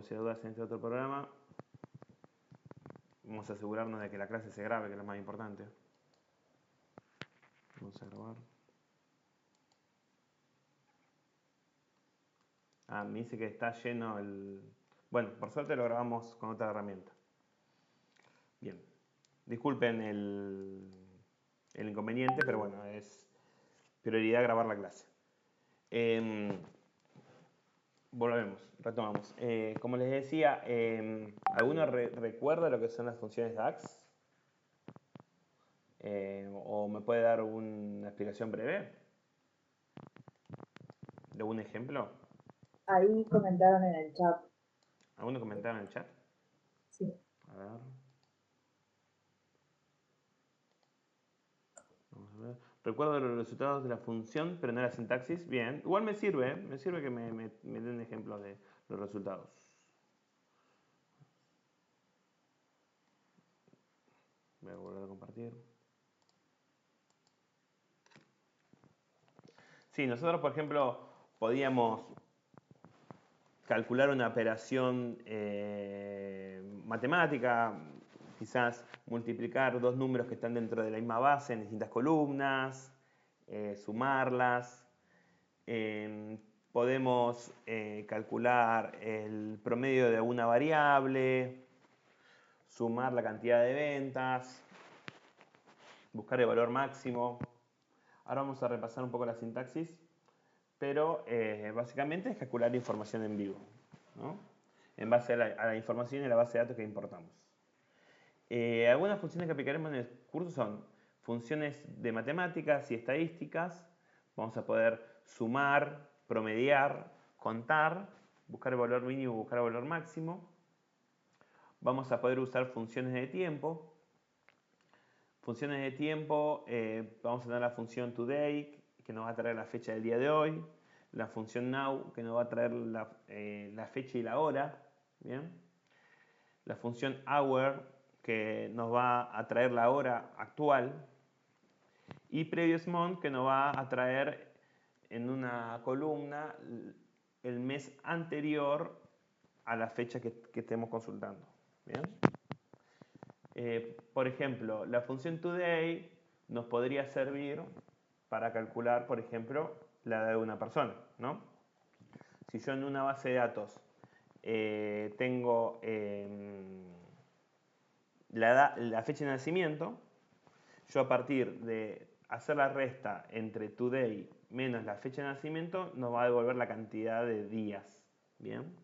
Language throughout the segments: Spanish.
por si hay dudas en este otro programa. Vamos a asegurarnos de que la clase se grabe, que es lo más importante. Vamos a grabar. Me dice que está lleno el... Bueno, por suerte lo grabamos con otra herramienta. Bien. Disculpen el inconveniente, pero bueno, es prioridad grabar la clase. Volvemos, retomamos. Como les decía, ¿alguno recuerda lo que son las funciones DAX? ¿O me puede dar una explicación breve? ¿De un ejemplo? Ahí comentaron en el chat. ¿Alguno comentaron en el chat? Sí. A ver. Vamos a ver. Recuerdo los resultados de la función, pero no la sintaxis. Bien. Igual me sirve que me den ejemplos de los resultados. Voy a volver a compartir. Sí, nosotros, por ejemplo, podíamos calcular una operación matemática, quizás multiplicar dos números que están dentro de la misma base en distintas columnas, sumarlas. Podemos calcular el promedio de una variable, sumar la cantidad de ventas, buscar el valor máximo. Ahora vamos a repasar un poco la sintaxis, pero básicamente es calcular información en vivo, ¿no? En base a la información y a la base de datos que importamos. Algunas funciones que aplicaremos en el curso son funciones de matemáticas y estadísticas. Vamos a poder sumar, promediar, contar, buscar el valor mínimo, buscar el valor máximo. Vamos a poder usar funciones de tiempo. Funciones de tiempo, vamos a tener la función today, que nos va a traer la fecha del día de hoy. La función now, que nos va a traer la fecha y la hora. ¿Bien? La función hour, que nos va a traer la hora actual. Y previous month, que nos va a traer en una columna el mes anterior a la fecha que estemos consultando. ¿Bien? Por ejemplo, la función today nos podría servir para calcular, por ejemplo, la edad de una persona, ¿no? Si yo en una base de datos tengo la fecha de nacimiento, yo a partir de hacer la resta entre today menos la fecha de nacimiento, nos va a devolver la cantidad de días, ¿bien?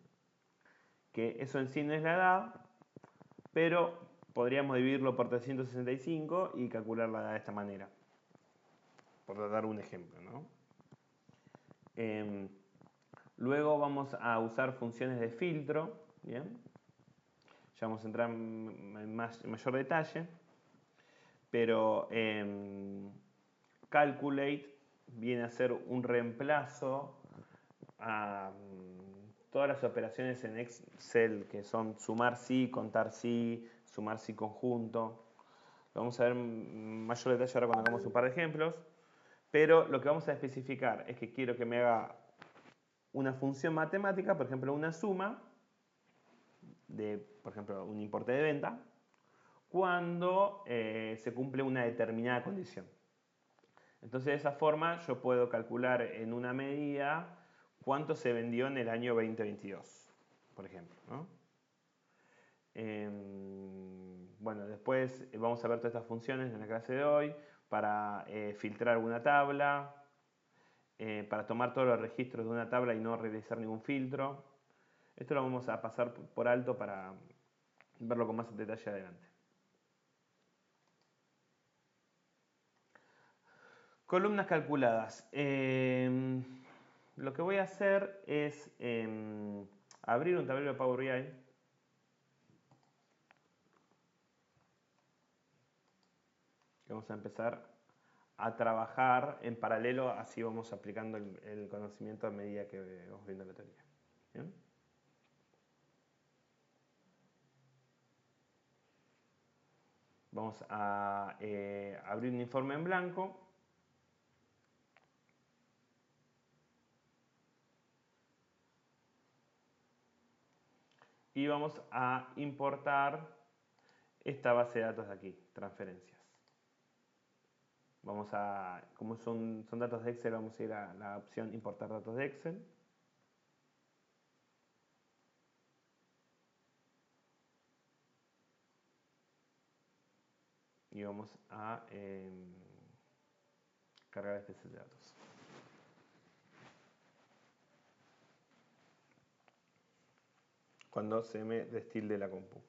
Que eso en sí no es la edad, pero podríamos dividirlo por 365 y calcular la edad de esta manera, por dar un ejemplo, ¿no? Luego vamos a usar funciones de filtro, ¿bien? Ya vamos a entrar en mayor detalle, pero calculate viene a ser un reemplazo a todas las operaciones en Excel que son sumar sí, contar sí, sumar sí conjunto. Lo vamos a ver en mayor detalle ahora cuando hagamos un par de ejemplos, pero lo que vamos a especificar es que quiero que me haga una función matemática, por ejemplo una suma de, por ejemplo, un importe de venta, cuando se cumple una determinada condición. Entonces de esa forma yo puedo calcular en una medida cuánto se vendió en el año 2022, por ejemplo, ¿no? Bueno, después vamos a ver todas estas funciones en la clase de hoy para filtrar alguna tabla, para tomar todos los registros de una tabla y no realizar ningún filtro. Esto lo vamos a pasar por alto para verlo con más detalle adelante. Columnas calculadas. Lo que voy a hacer es abrir un tablero de Power BI. Vamos a empezar a trabajar en paralelo, así vamos aplicando el conocimiento a medida que vamos viendo la teoría. ¿Bien? Vamos a abrir un informe en blanco. y vamos a importar esta base de datos de aquí, transferencias. Vamos a, como son datos de Excel, vamos a ir a la opción importar datos de Excel. Y vamos a cargar este set de datos. Cuando se me destilde la compu.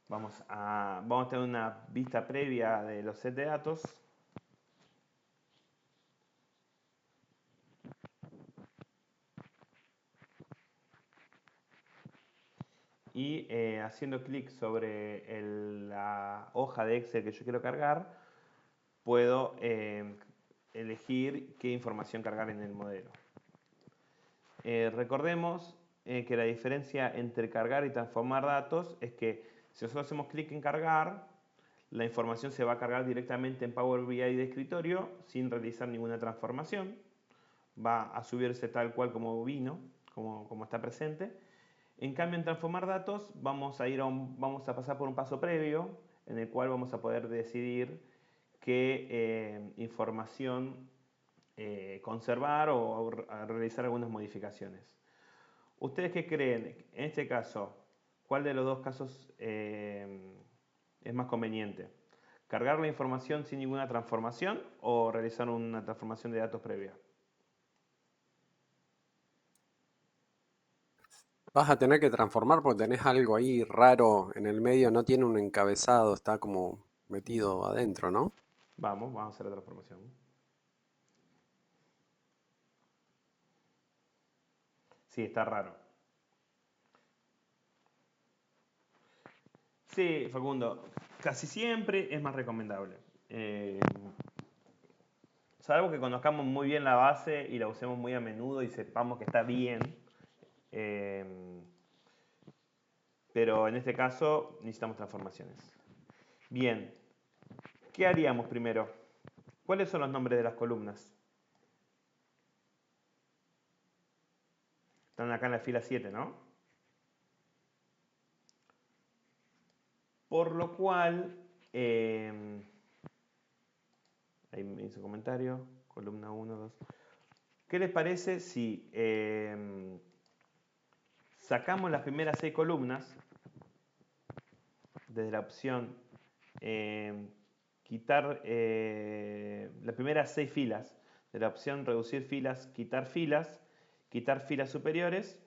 Vamos a tener una vista previa de los sets de datos. Y haciendo clic sobre la hoja de Excel que yo quiero cargar, puedo elegir qué información cargar en el modelo. Recordemos que la diferencia entre cargar y transformar datos es que si nosotros hacemos clic en cargar, la información se va a cargar directamente en Power BI de escritorio sin realizar ninguna transformación. Va a subirse tal cual como vino, como está presente. En cambio, en transformar datos vamos a pasar por un paso previo en el cual vamos a poder decidir qué información conservar o realizar algunas modificaciones. ¿Ustedes qué creen? En este caso, ¿cuál de los dos casos es más conveniente? ¿Cargar la información sin ninguna transformación o realizar una transformación de datos previa? Vas a tener que transformar porque tenés algo ahí raro en el medio, no tiene un encabezado, está como metido adentro, ¿no? Vamos a hacer la transformación. Sí, está raro. Sí, Facundo, casi siempre es más recomendable. Salvo que conozcamos muy bien la base y la usemos muy a menudo y sepamos que está bien. Pero en este caso necesitamos transformaciones. Bien, ¿qué haríamos primero? ¿Cuáles son los nombres de las columnas? Están acá en la fila 7, ¿no? Por lo cual, ahí me hizo un comentario, columna 1, 2. ¿Qué les parece si sacamos las primeras 6 columnas desde la opción quitar las primeras 6 filas, de la opción reducir filas, quitar filas superiores?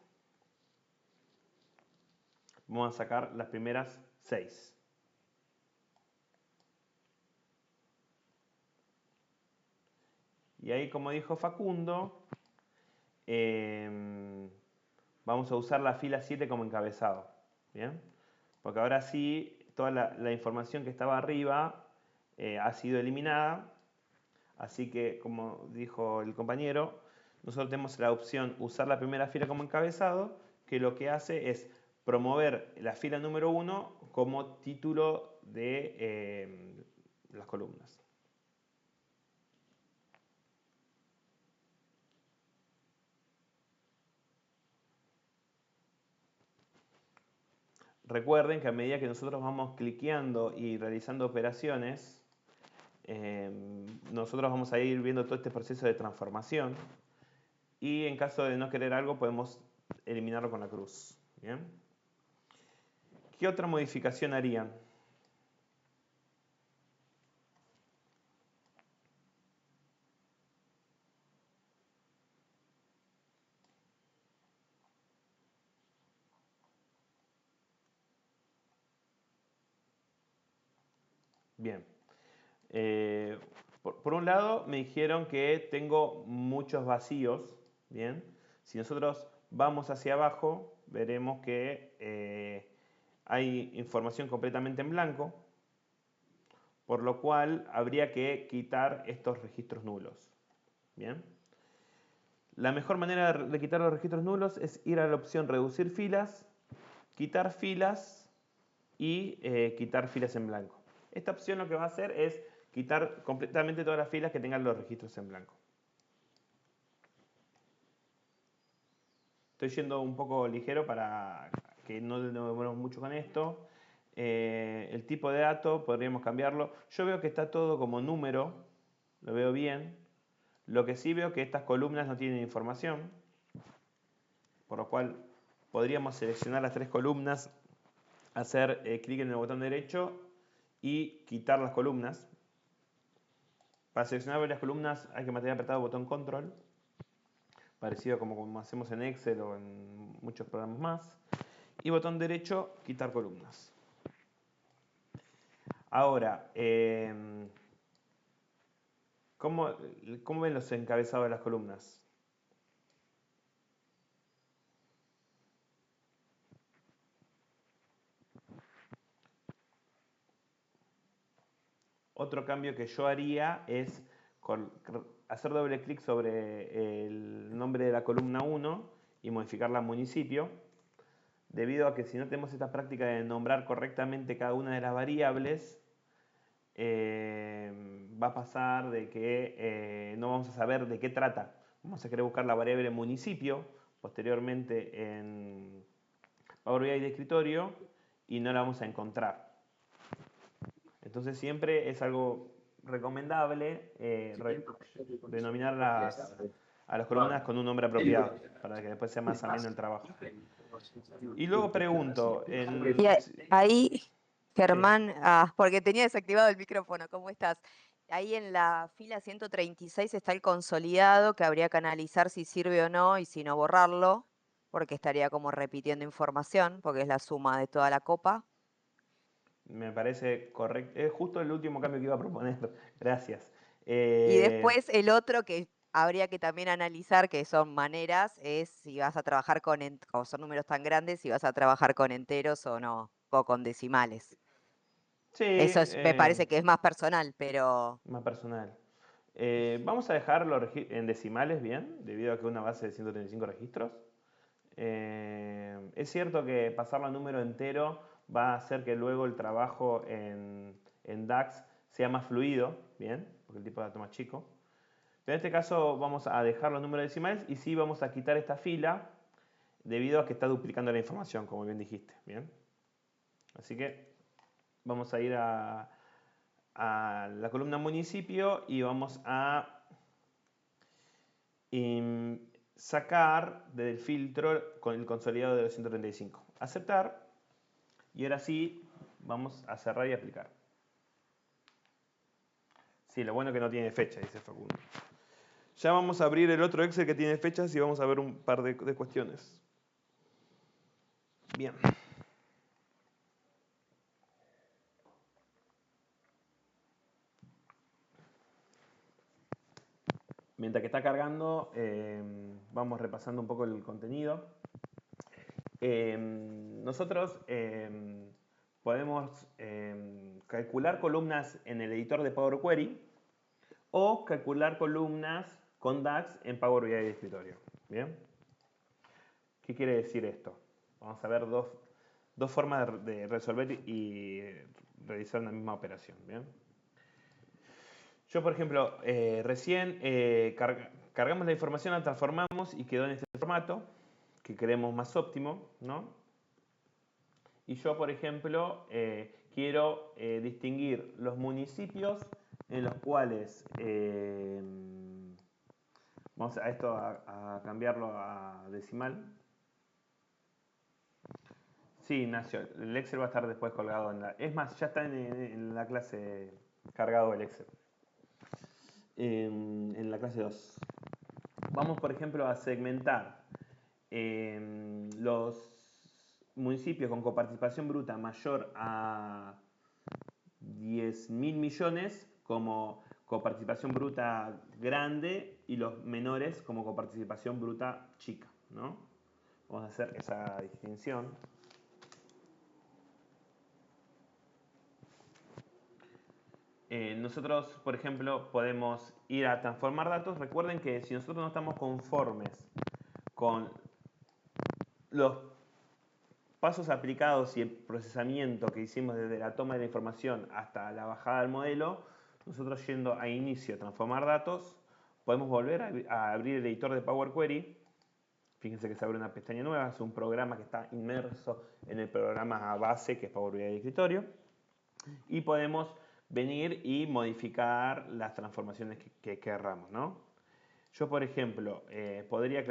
Vamos a sacar las primeras 6. Y ahí, como dijo Facundo, vamos a usar la fila 7 como encabezado. ¿Bien? Porque ahora sí, toda la información que estaba arriba ha sido eliminada. Así que, como dijo el compañero, nosotros tenemos la opción usar la primera fila como encabezado, que lo que hace es promover la fila número 1 como título de las columnas. Recuerden que a medida que nosotros vamos cliqueando y realizando operaciones, nosotros vamos a ir viendo todo este proceso de transformación y en caso de no querer algo podemos eliminarlo con la cruz. ¿Bien? ¿Qué otra modificación harían? Bien. Por un lado me dijeron que tengo muchos vacíos. Bien. Si nosotros vamos hacia abajo, veremos que hay información completamente en blanco. por lo cual habría que quitar estos registros nulos. Bien. La mejor manera de quitar los registros nulos es ir a la opción reducir filas, quitar filas y quitar filas en blanco. Esta opción lo que va a hacer es quitar completamente todas las filas que tengan los registros en blanco. Estoy yendo un poco ligero para que no nos demoremos mucho con esto. El tipo de dato podríamos cambiarlo. Yo veo que está todo como número, lo veo bien. Lo que sí veo que estas columnas no tienen información, por lo cual podríamos seleccionar las tres columnas, hacer clic en el botón derecho y quitar las columnas. Para seleccionar varias columnas hay que mantener apretado el botón control, parecido como hacemos en Excel o en muchos programas más. Y botón derecho, quitar columnas. Ahora, ¿cómo ven los encabezados de las columnas? Otro cambio que yo haría es hacer doble clic sobre el nombre de la columna 1 y modificarla a municipio, debido a que si no tenemos esta práctica de nombrar correctamente cada una de las variables, va a pasar de que no vamos a saber de qué trata. Vamos a querer buscar la variable municipio posteriormente en Power BI de escritorio y no la vamos a encontrar. Entonces siempre es algo recomendable denominar a las columnas con un nombre apropiado para que después sea más ameno el trabajo. Y luego pregunto, Y ahí, Germán, porque tenía desactivado el micrófono, ¿cómo estás? Ahí en la fila 136 está el consolidado, que habría que analizar si sirve o no y si no borrarlo, porque estaría como repitiendo información, porque es la suma de toda la copa. Me parece correcto. Es justo el último cambio que iba a proponer. Gracias. Y después el otro que habría que también analizar, que son maneras, es si vas a trabajar o son números tan grandes, si vas a trabajar con enteros o no, o con decimales. Sí, Eso me parece que es más personal, pero más personal. Vamos a dejarlo en decimales, bien, debido a que es una base de 135 registros. Es cierto que pasarlo a número entero va a hacer que luego el trabajo en DAX sea más fluido, bien, porque el tipo de dato más chico. Pero en este caso vamos a dejar los números decimales y sí vamos a quitar esta fila debido a que está duplicando la información, como bien dijiste, bien. Así que vamos a ir a la columna municipio y vamos a sacar del filtro con el consolidado de los 135. Aceptar. Y ahora sí, vamos a cerrar y aplicar. Sí, lo bueno es que no tiene fecha, dice Facundo. Ya vamos a abrir el otro Excel que tiene fechas y vamos a ver un par de cuestiones. Bien. Mientras que está cargando, vamos repasando un poco el contenido. Nosotros podemos calcular columnas en el editor de Power Query o calcular columnas con DAX en Power BI de escritorio. ¿Bien? ¿Qué quiere decir esto? Vamos a ver dos formas de resolver y realizar una misma operación. ¿Bien? Yo, por ejemplo, recién cargamos la información, la transformamos y quedó en este formato que creemos más óptimo, ¿no? Y yo, por ejemplo, quiero distinguir los municipios en los cuales vamos a esto a cambiarlo a decimal. Sí, Ignacio, el Excel va a estar después colgado es más, ya está en la clase cargado el Excel. En la clase 2. Vamos, por ejemplo, a segmentar los municipios con coparticipación bruta mayor a 10.000 millones como coparticipación bruta grande y los menores como coparticipación bruta chica, ¿no? Vamos a hacer esa distinción. Nosotros, por ejemplo, podemos ir a transformar datos. Recuerden que si nosotros no estamos conformes con los pasos aplicados y el procesamiento que hicimos desde la toma de la información hasta la bajada del modelo, nosotros yendo a inicio, transformar datos, podemos volver a abrir el editor de Power Query. Fíjense que se abre una pestaña nueva, es un programa que está inmerso en el programa base que es Power BI de escritorio. Y podemos venir y modificar las transformaciones que querramos, ¿no? Yo, por ejemplo, podría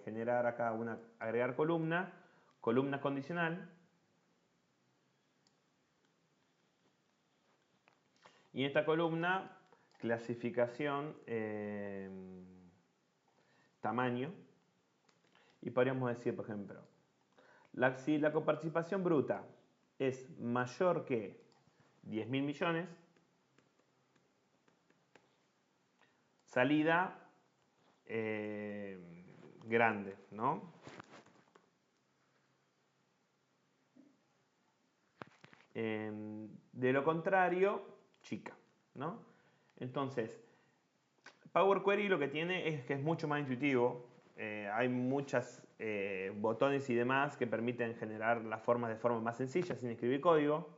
generar acá agregar columna condicional. Y en esta columna, clasificación, tamaño. Y podríamos decir, por ejemplo, si la coparticipación bruta es mayor que 10.000 millones, salida grande, ¿no? De lo contrario, chica, ¿no? Entonces, Power Query lo que tiene es que es mucho más intuitivo. Hay muchos botones y demás que permiten generar las formas de forma más sencilla sin escribir código.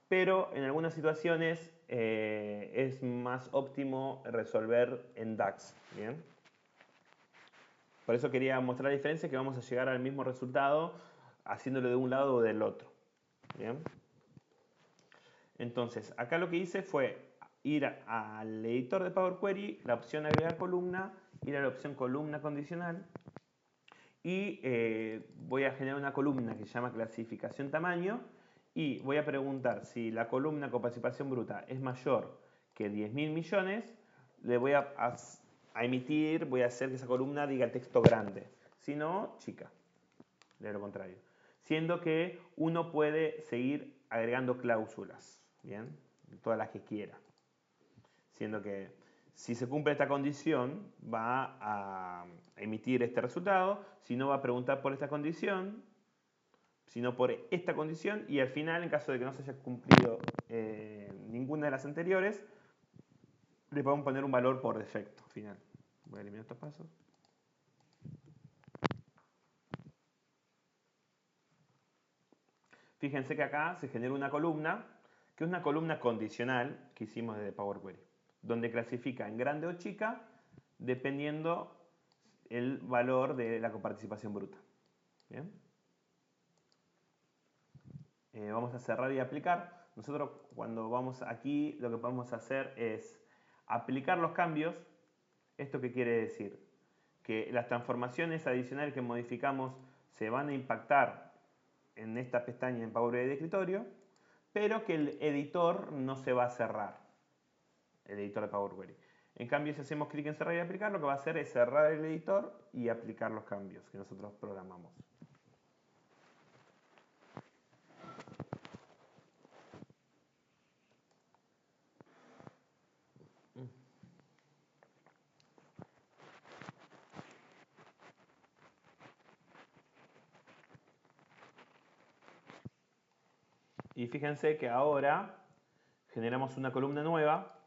Pero en algunas situaciones es más óptimo resolver en DAX. ¿Bien? Por eso quería mostrar la diferencia, que vamos a llegar al mismo resultado haciéndolo de un lado o del otro. ¿Bien? Entonces, acá lo que hice fue ir al editor de Power Query, la opción agregar columna, ir a la opción columna condicional y voy a generar una columna que se llama clasificación tamaño y voy a preguntar si la columna coparticipación bruta es mayor que 10.000 millones, le voy a emitir, voy a hacer que esa columna diga texto grande, si no, chica, de lo contrario. Siendo que uno puede seguir agregando cláusulas, ¿bien? Todas las que quiera. Siendo que si se cumple esta condición, va a emitir este resultado, si no va a preguntar por esta condición, sino por esta condición, y al final, en caso de que no se haya cumplido ninguna de las anteriores, le podemos poner un valor por defecto final. Voy a eliminar estos pasos. Fíjense que acá se genera una columna, que es una columna condicional que hicimos desde Power Query, donde clasifica en grande o chica, dependiendo el valor de la coparticipación bruta. ¿Bien? Vamos a cerrar y aplicar. Nosotros cuando vamos aquí, lo que podemos hacer es aplicar los cambios. ¿Esto qué quiere decir? Que las transformaciones adicionales que modificamos se van a impactar en esta pestaña en Power BI de escritorio, pero que el editor no se va a cerrar, el editor de Power Query. En cambio, si hacemos clic en cerrar y aplicar, lo que va a hacer es cerrar el editor y aplicar los cambios que nosotros programamos. Y fíjense que ahora generamos una columna nueva,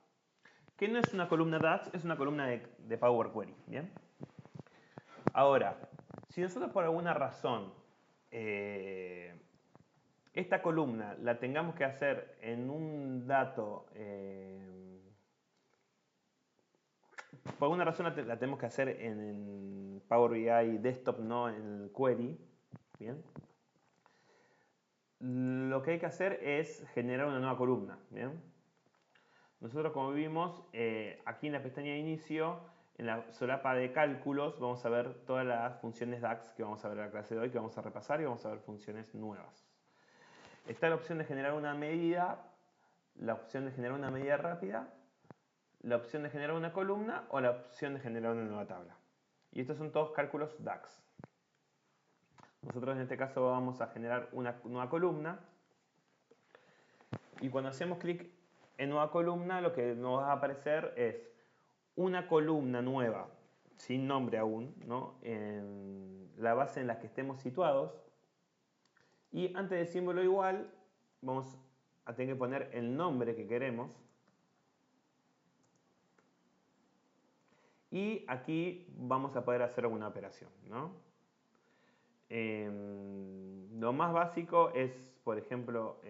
que no es una columna DAX, es una columna de Power Query. ¿Bien? Ahora, si nosotros por alguna razón esta columna la tengamos que hacer en un dato, por alguna razón la tenemos que hacer en Power BI Desktop, no en el Query, ¿bien? Lo que hay que hacer es generar una nueva columna, ¿bien? Nosotros, como vimos, aquí en la pestaña de inicio, en la solapa de cálculos, vamos a ver todas las funciones DAX que vamos a ver en la clase de hoy, que vamos a repasar, y vamos a ver funciones nuevas. Está la opción de generar una medida, la opción de generar una medida rápida, la opción de generar una columna o la opción de generar una nueva tabla. Y estos son todos cálculos DAX. Nosotros en este caso vamos a generar una nueva columna. Y cuando hacemos clic en nueva columna, lo que nos va a aparecer es una columna nueva, sin nombre aún, ¿no? En la base en la que estemos situados. Y antes del símbolo igual, vamos a tener que poner el nombre que queremos. Y aquí vamos a poder hacer alguna operación, ¿no? Lo más básico es, por ejemplo,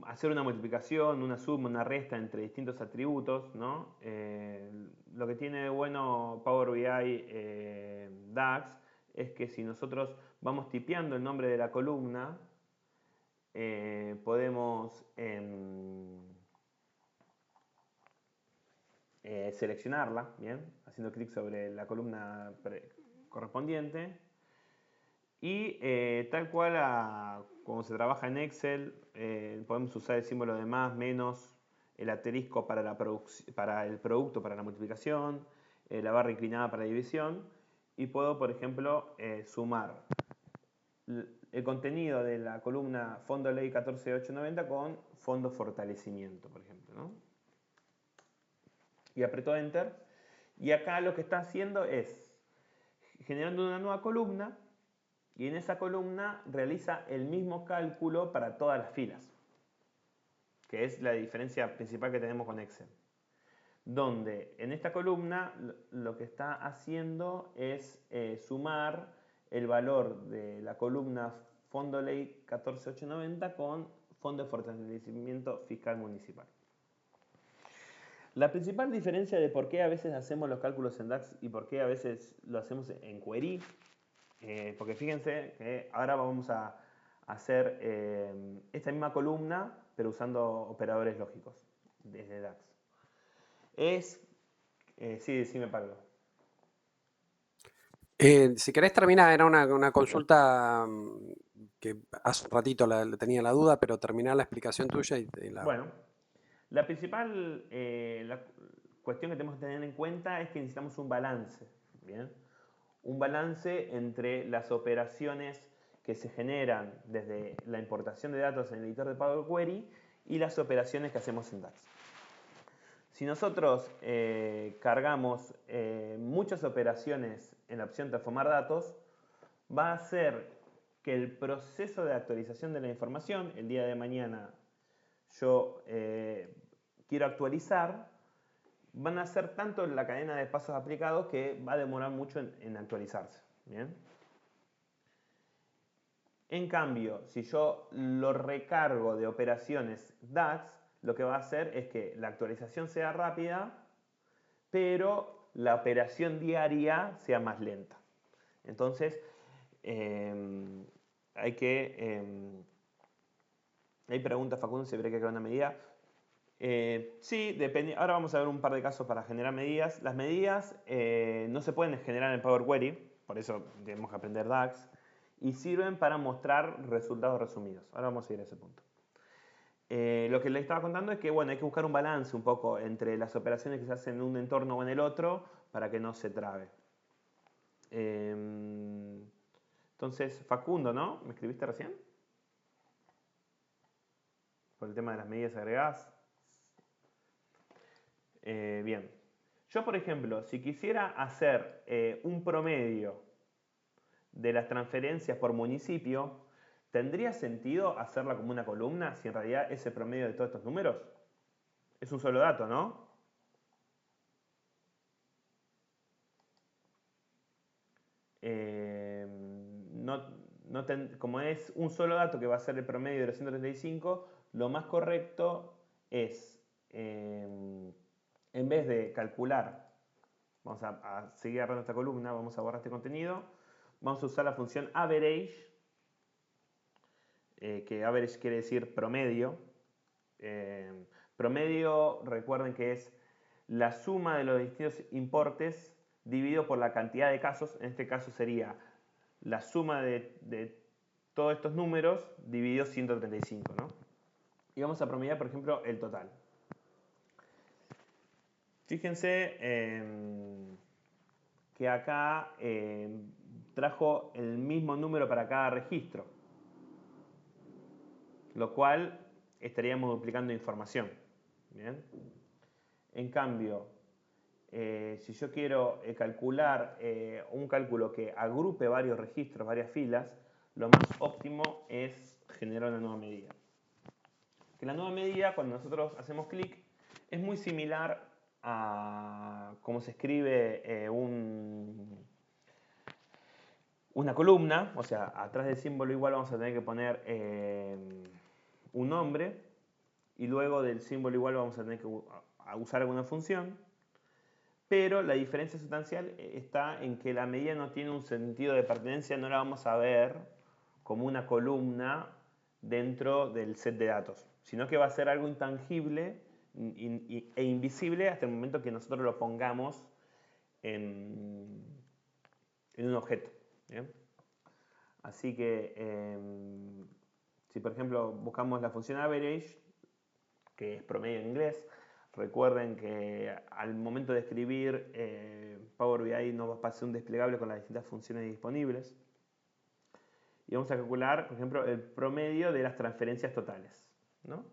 hacer una multiplicación, una suma, una resta entre distintos atributos, ¿no? Lo que tiene de bueno Power BI DAX es que si nosotros vamos tipeando el nombre de la columna, podemos seleccionarla, ¿bien? Haciendo clic sobre la columna correspondiente. Y tal cual como se trabaja en Excel, podemos usar el símbolo de más, menos, el asterisco para el producto, para la multiplicación, la barra inclinada para la división. Y puedo, por ejemplo, sumar el contenido de la columna fondo ley 14890 con fondo fortalecimiento, por ejemplo, ¿no? Y apretó Enter. Y acá lo que está haciendo es generando una nueva columna. Y en esa columna realiza el mismo cálculo para todas las filas, que es la diferencia principal que tenemos con Excel. Donde en esta columna lo que está haciendo es sumar el valor de la columna Fondo Ley 14890 con Fondo de Fortalecimiento Fiscal Municipal. La principal diferencia de por qué a veces hacemos los cálculos en DAX y por qué a veces lo hacemos en Query, porque fíjense que ahora vamos a hacer esta misma columna, pero usando operadores lógicos desde DAX. Sí, decime, Pablo. Si querés terminar, era una consulta que hace un ratito tenía la duda, pero terminar la explicación tuya y Bueno, la principal la cuestión que tenemos que tener en cuenta es que necesitamos un balance, ¿bien? Un balance entre las operaciones que se generan desde la importación de datos en el editor de Power Query y las operaciones que hacemos en DAX. Si nosotros cargamos muchas operaciones en la opción transformar datos, va a hacer que el proceso de actualización de la información, el día de mañana yo quiero actualizar, van a ser tanto la cadena de pasos aplicados que va a demorar mucho en actualizarse. ¿Bien? En cambio, si yo lo recargo de operaciones DAX, lo que va a hacer es que la actualización sea rápida, pero la operación diaria sea más lenta. Entonces, hay preguntas, Facundo, si habría que crear una medida. Sí, depende. Ahora vamos a ver un par de casos para generar medidas. Las medidas no se pueden generar en Power Query, por eso tenemos que aprender DAX, y sirven para mostrar resultados resumidos. Ahora vamos a ir a ese punto. Lo que les estaba contando es que bueno, hay que buscar un balance un poco entre las operaciones que se hacen en un entorno o en el otro para que no se trabe. Entonces, Facundo, ¿no? ¿Me escribiste recién? Por el tema de las medidas agregadas. Bien. Yo, por ejemplo, si quisiera hacer un promedio de las transferencias por municipio, ¿tendría sentido hacerla como una columna si en realidad es el promedio de todos estos números? Es un solo dato, ¿no? Como es un solo dato que va a ser el promedio de los 135, lo más correcto es, en vez de calcular, vamos a seguir agarrando esta columna, vamos a borrar este contenido, vamos a usar la función average, que average quiere decir promedio. Promedio, recuerden que es la suma de los distintos importes dividido por la cantidad de casos. En este caso sería la suma de todos estos números dividido 135, ¿no? Y vamos a promediar, por ejemplo, el total. Fíjense que acá trajo el mismo número para cada registro, lo cual estaríamos duplicando información. ¿Bien? En cambio, si yo quiero calcular un cálculo que agrupe varios registros, varias filas, lo más óptimo es generar una nueva medida. Que la nueva medida, cuando nosotros hacemos clic, es muy similar a cómo se escribe una columna. O sea, atrás del símbolo igual vamos a tener que poner un nombre, y luego del símbolo igual vamos a tener que usar alguna función. Pero la diferencia sustancial está en que la medida no tiene un sentido de pertenencia, no la vamos a ver como una columna dentro del set de datos, sino que va a ser algo intangible e invisible hasta el momento que nosotros lo pongamos en un objeto. ¿Bien? Así que si por ejemplo buscamos la función average, que es promedio en inglés, recuerden que al momento de escribir Power BI nos va a pasar un desplegable con las distintas funciones disponibles. Y vamos a calcular, por ejemplo, el promedio de las transferencias totales, ¿no?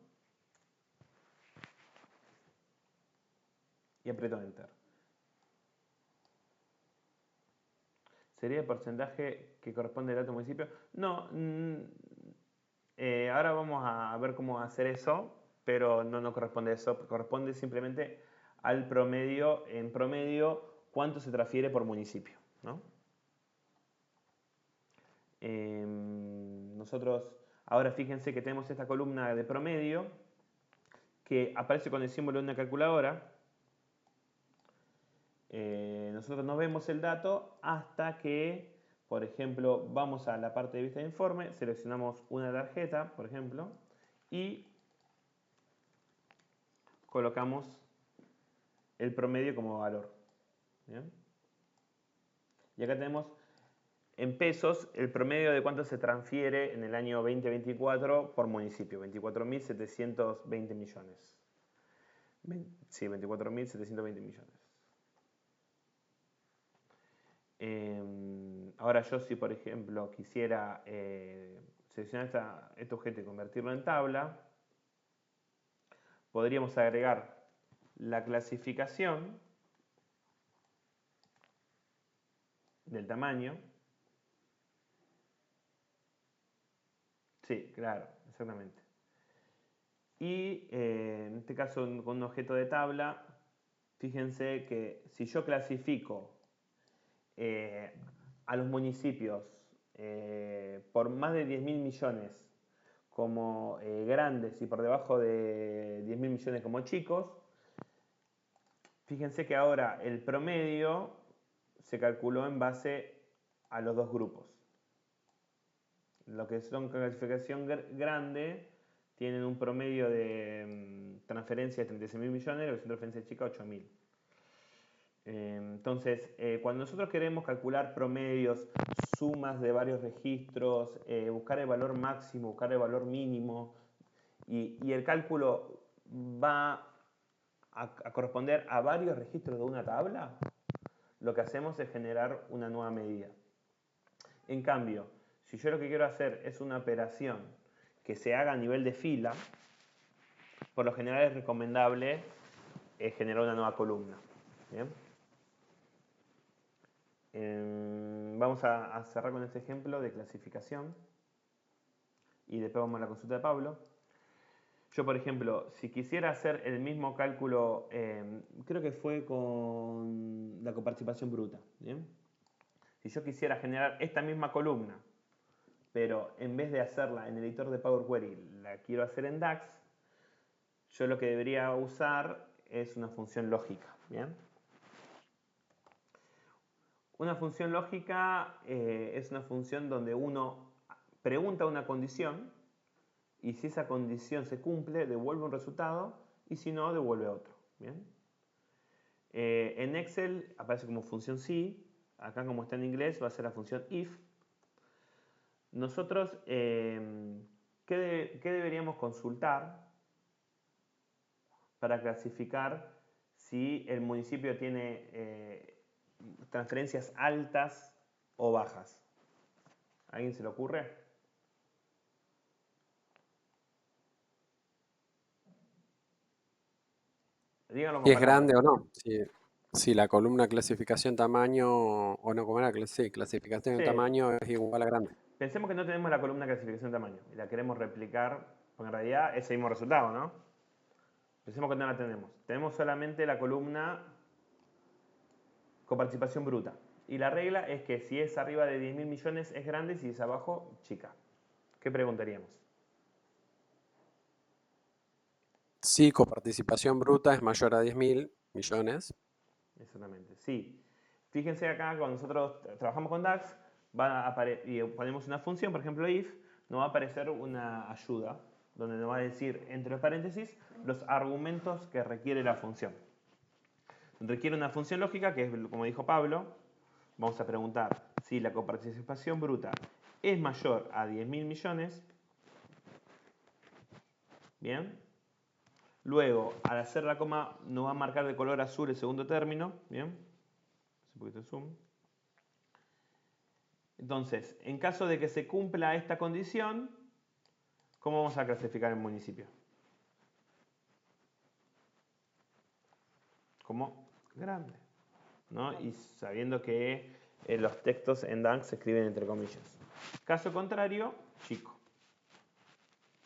Y aprieto Enter. ¿Sería el porcentaje que corresponde al dato municipio? No. Ahora vamos a ver cómo hacer eso, pero no corresponde a eso. Corresponde simplemente al promedio. En promedio, cuánto se transfiere por municipio, ¿no? Nosotros ahora fíjense que tenemos esta columna de promedio que aparece con el símbolo de una calculadora. Nosotros no vemos el dato hasta que, por ejemplo, vamos a la parte de vista de informe, seleccionamos una tarjeta, por ejemplo, y colocamos el promedio como valor. ¿Bien? Y acá tenemos en pesos el promedio de cuánto se transfiere en el año 2024 por municipio, 24.720 millones. Sí, 24.720 millones. Ahora yo, si por ejemplo quisiera seleccionar este objeto y convertirlo en tabla, podríamos agregar la clasificación del tamaño. Sí, claro, exactamente. Y en este caso con un objeto de tabla, fíjense que si yo clasifico a los municipios por más de 10.000 millones como grandes y por debajo de 10.000 millones como chicos, fíjense que ahora el promedio se calculó en base a los dos grupos. Lo que son clasificación grande tienen un promedio de transferencia de 36.000 millones, lo que son transferencia chica 8.000. Entonces, cuando nosotros queremos calcular promedios, sumas de varios registros, buscar el valor máximo, buscar el valor mínimo, y el cálculo va a corresponder a varios registros de una tabla, lo que hacemos es generar una nueva medida. En cambio, si yo lo que quiero hacer es una operación que se haga a nivel de fila, por lo general es recomendable generar una nueva columna. ¿Bien? Vamos a cerrar con este ejemplo de clasificación y después vamos a la consulta de Pablo. Yo, por ejemplo, si quisiera hacer el mismo cálculo, creo que fue con la coparticipación bruta. ¿Bien? Si yo quisiera generar esta misma columna, pero en vez de hacerla en el editor de Power Query, la quiero hacer en DAX, yo lo que debería usar es una función lógica. ¿Bien? Una función lógica es una función donde uno pregunta una condición y si esa condición se cumple, devuelve un resultado y si no, devuelve otro. ¿Bien? En Excel aparece como función si, acá como está en inglés va a ser la función if. Nosotros, ¿qué deberíamos consultar para clasificar si el municipio tiene transferencias altas o bajas? ¿A alguien se le ocurre? Díganlo con Si es palabras. grande o no. Si la columna clasificación tamaño, o no, ¿cómo era? Sí, clasificación de Sí, tamaño es igual a grande. Pensemos que no tenemos la columna clasificación de tamaño y la queremos replicar, porque en realidad es el mismo resultado, ¿no? Pensemos que no la tenemos. Tenemos solamente la columna coparticipación bruta. Y la regla es que si es arriba de 10.000 millones es grande, si es abajo, chica. ¿Qué preguntaríamos? Si coparticipación bruta es mayor a 10.000 millones. Exactamente, sí. Fíjense acá, cuando nosotros trabajamos con DAX y ponemos una función, por ejemplo if, nos va a aparecer una ayuda, donde nos va a decir, entre paréntesis, los argumentos que requiere la función. Requiere una función lógica, que es, como dijo Pablo, vamos a preguntar si la coparticipación bruta es mayor a 10.000 millones. Bien. Luego, al hacer la coma, nos va a marcar de color azul el segundo término. Bien. Un poquito de zoom. Entonces, en caso de que se cumpla esta condición, ¿cómo vamos a clasificar el municipio? Como grande, ¿no? Y sabiendo que los textos en DAX se escriben entre comillas. Caso contrario, chico.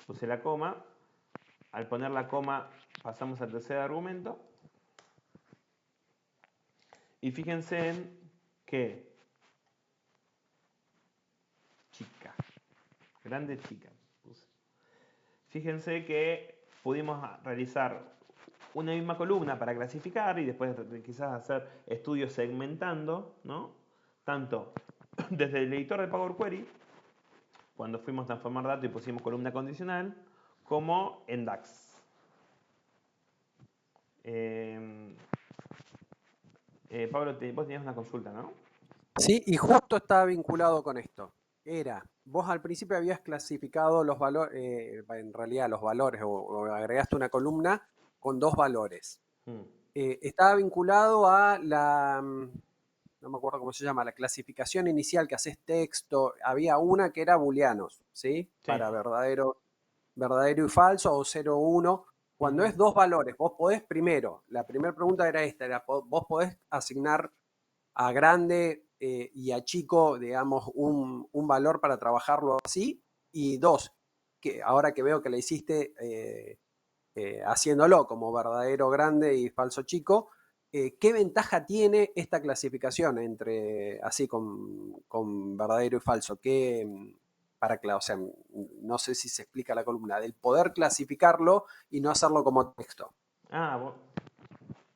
Puse la coma. Al poner la coma pasamos al tercer argumento. Y fíjense en que chica. Grande chica. Fíjense que pudimos realizar una misma columna para clasificar y después quizás hacer estudios segmentando, ¿no? Tanto desde el editor de Power Query, cuando fuimos a transformar datos y pusimos columna condicional, como en DAX. Pablo, vos tenías una consulta, ¿no? Sí, y justo estaba vinculado con esto. Vos al principio habías clasificado los valores, en realidad los valores, o agregaste una columna con 2 valores. Estaba vinculado a no me acuerdo cómo se llama, la clasificación inicial que haces texto. Había una que era booleanos, ¿sí? Sí. Para verdadero y falso, o 0, 1. Cuando es 2 valores, vos podés primero, la primera pregunta era esta, vos podés asignar a grande y a chico, digamos, un valor para trabajarlo así. Y 2, que ahora que veo que le hiciste haciéndolo como verdadero grande y falso chico, ¿qué ventaja tiene esta clasificación entre así con verdadero y falso? O sea, no sé si se explica la columna, del poder clasificarlo y no hacerlo como texto.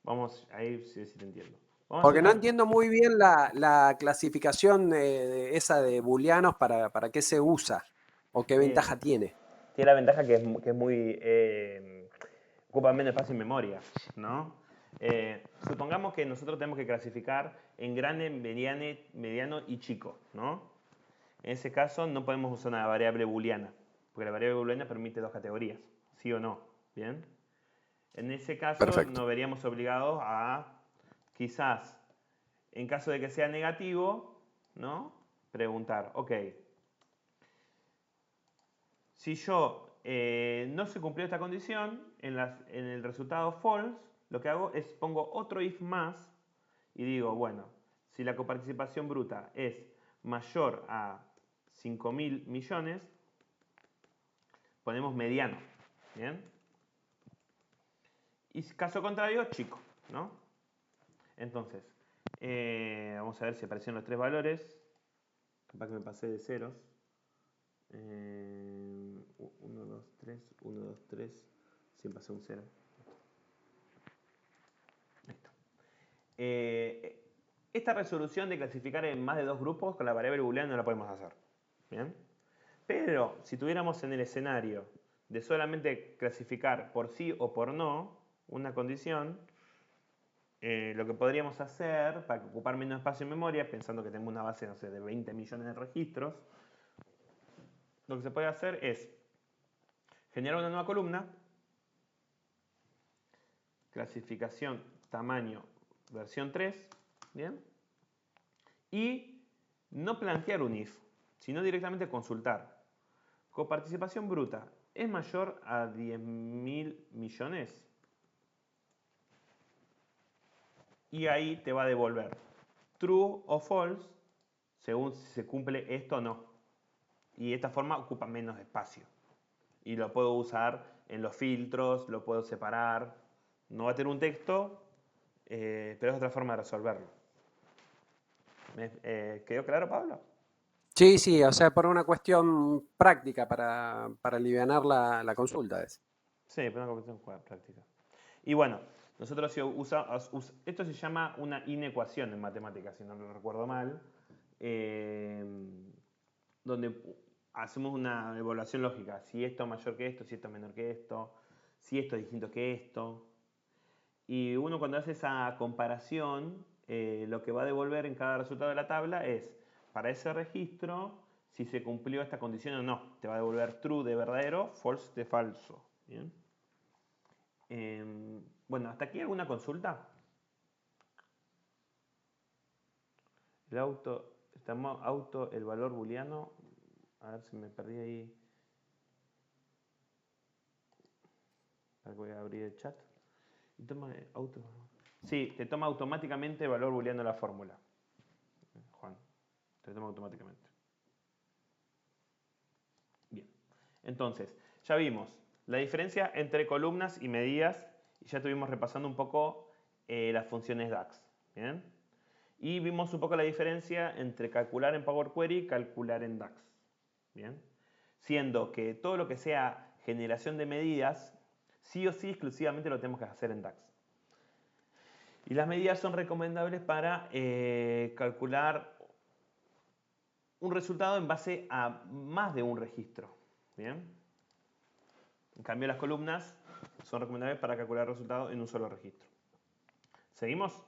Vamos, ahí sí te entiendo. Porque no entiendo muy bien la clasificación esa de booleanos, para qué se usa o qué ventaja tiene. Tiene la ventaja que es muy... ocupa menos espacio en memoria, ¿no? Supongamos que nosotros tenemos que clasificar en grande, mediano y chico, ¿no? En ese caso no podemos usar una variable booleana, porque la variable booleana permite 2 categorías, sí o no, ¿bien? En ese caso nos veríamos obligados a, quizás, en caso de que sea negativo, ¿no? Preguntar, ok, si yo no se cumplió esta condición, en el resultado false, lo que hago es pongo otro if más y digo, bueno, si la coparticipación bruta es mayor a 5.000 millones, ponemos mediano, ¿bien? Y caso contrario, chico, ¿no? Entonces, vamos a ver si aparecieron los 3 valores. Capaz que me pasé de ceros. 1, 2, 3, 1, 2, 3. Siempre pasé un 0. Listo. Esta resolución de clasificar en más de 2 grupos con la variable booleana no la podemos hacer. ¿Bien? Pero si tuviéramos en el escenario de solamente clasificar por sí o por no una condición, lo que podríamos hacer para ocupar menos espacio en memoria, pensando que tenemos una base, no sé, de 20 millones de registros, lo que se puede hacer es generar una nueva columna, clasificación tamaño versión 3, ¿bien? Y no plantear un if, sino directamente consultar. Coparticipación bruta, ¿es mayor a 10.000 millones? Y ahí te va a devolver true o false, según si se cumple esto o no. y de esta forma ocupa menos espacio. Y lo puedo usar en los filtros, lo puedo separar. No va a tener un texto, pero es otra forma de resolverlo. ¿Quedó claro, Pablo? Sí, sí, o sea, por una cuestión práctica para alivianar la consulta. Sí, pero una cuestión práctica. Y bueno, nosotros esto se llama una inecuación en matemáticas, si no lo recuerdo mal, donde hacemos una evaluación lógica. Si esto es mayor que esto, si esto es menor que esto, si esto es distinto que esto. Y uno cuando hace esa comparación, lo que va a devolver en cada resultado de la tabla es, para ese registro, si se cumplió esta condición o no. Te va a devolver true de verdadero, false de falso. ¿Bien? Bueno, ¿hasta aquí alguna consulta? El valor booleano. A ver si me perdí ahí. Voy a abrir el chat. Sí, te toma automáticamente el valor booleano de la fórmula. Juan, te toma automáticamente. Bien. Entonces, ya vimos la diferencia entre columnas y medidas. Y ya estuvimos repasando un poco las funciones DAX. ¿Bien? Y vimos un poco la diferencia entre calcular en Power Query y calcular en DAX. ¿Bien? Siendo que todo lo que sea generación de medidas, sí o sí exclusivamente lo tenemos que hacer en DAX. Y las medidas son recomendables para calcular un resultado en base a más de un registro. ¿Bien? En cambio, las columnas son recomendables para calcular el resultado en un solo registro. ¿Seguimos?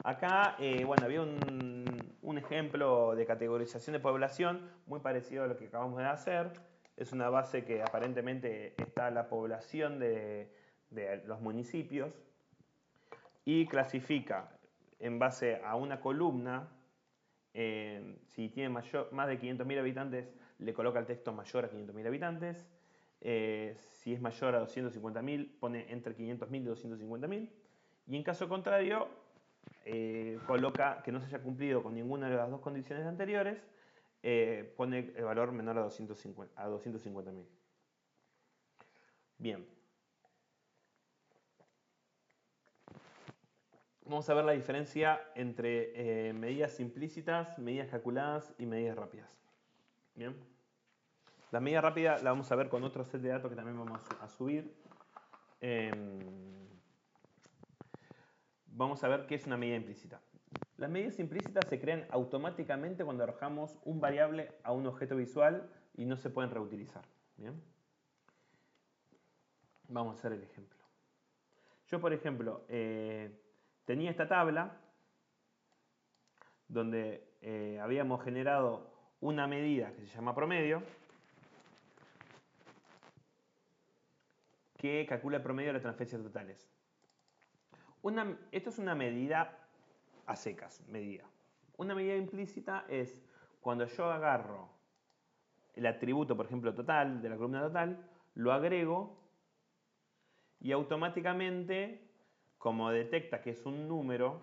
Acá, bueno, había un ejemplo de categorización de población muy parecido a lo que acabamos de hacer. Es una base que aparentemente está la población de los municipios y clasifica en base a una columna. Si tiene más de 500.000 habitantes, le coloca el texto mayor a 500.000 habitantes. Si es mayor a 250.000, pone entre 500.000 y 250.000. Y en caso contrario, coloca que no se haya cumplido con ninguna de las dos condiciones anteriores, pone el valor menor a 250.000. Bien. Vamos a ver la diferencia entre medidas implícitas, medidas calculadas y medidas rápidas. Bien. La medida rápida la vamos a ver con otro set de datos que también vamos a subir. Vamos a ver qué es una medida implícita. Las medidas implícitas se crean automáticamente cuando arrojamos un variable a un objeto visual y no se pueden reutilizar. ¿Bien? Vamos a hacer el ejemplo. Yo, por ejemplo, tenía esta tabla donde habíamos generado una medida que se llama promedio, que calcula el promedio de las transferencias totales. Esto es una medida a secas, medida. Una medida implícita es cuando yo agarro el atributo, por ejemplo, total, de la columna total, lo agrego y automáticamente, como detecta que es un número,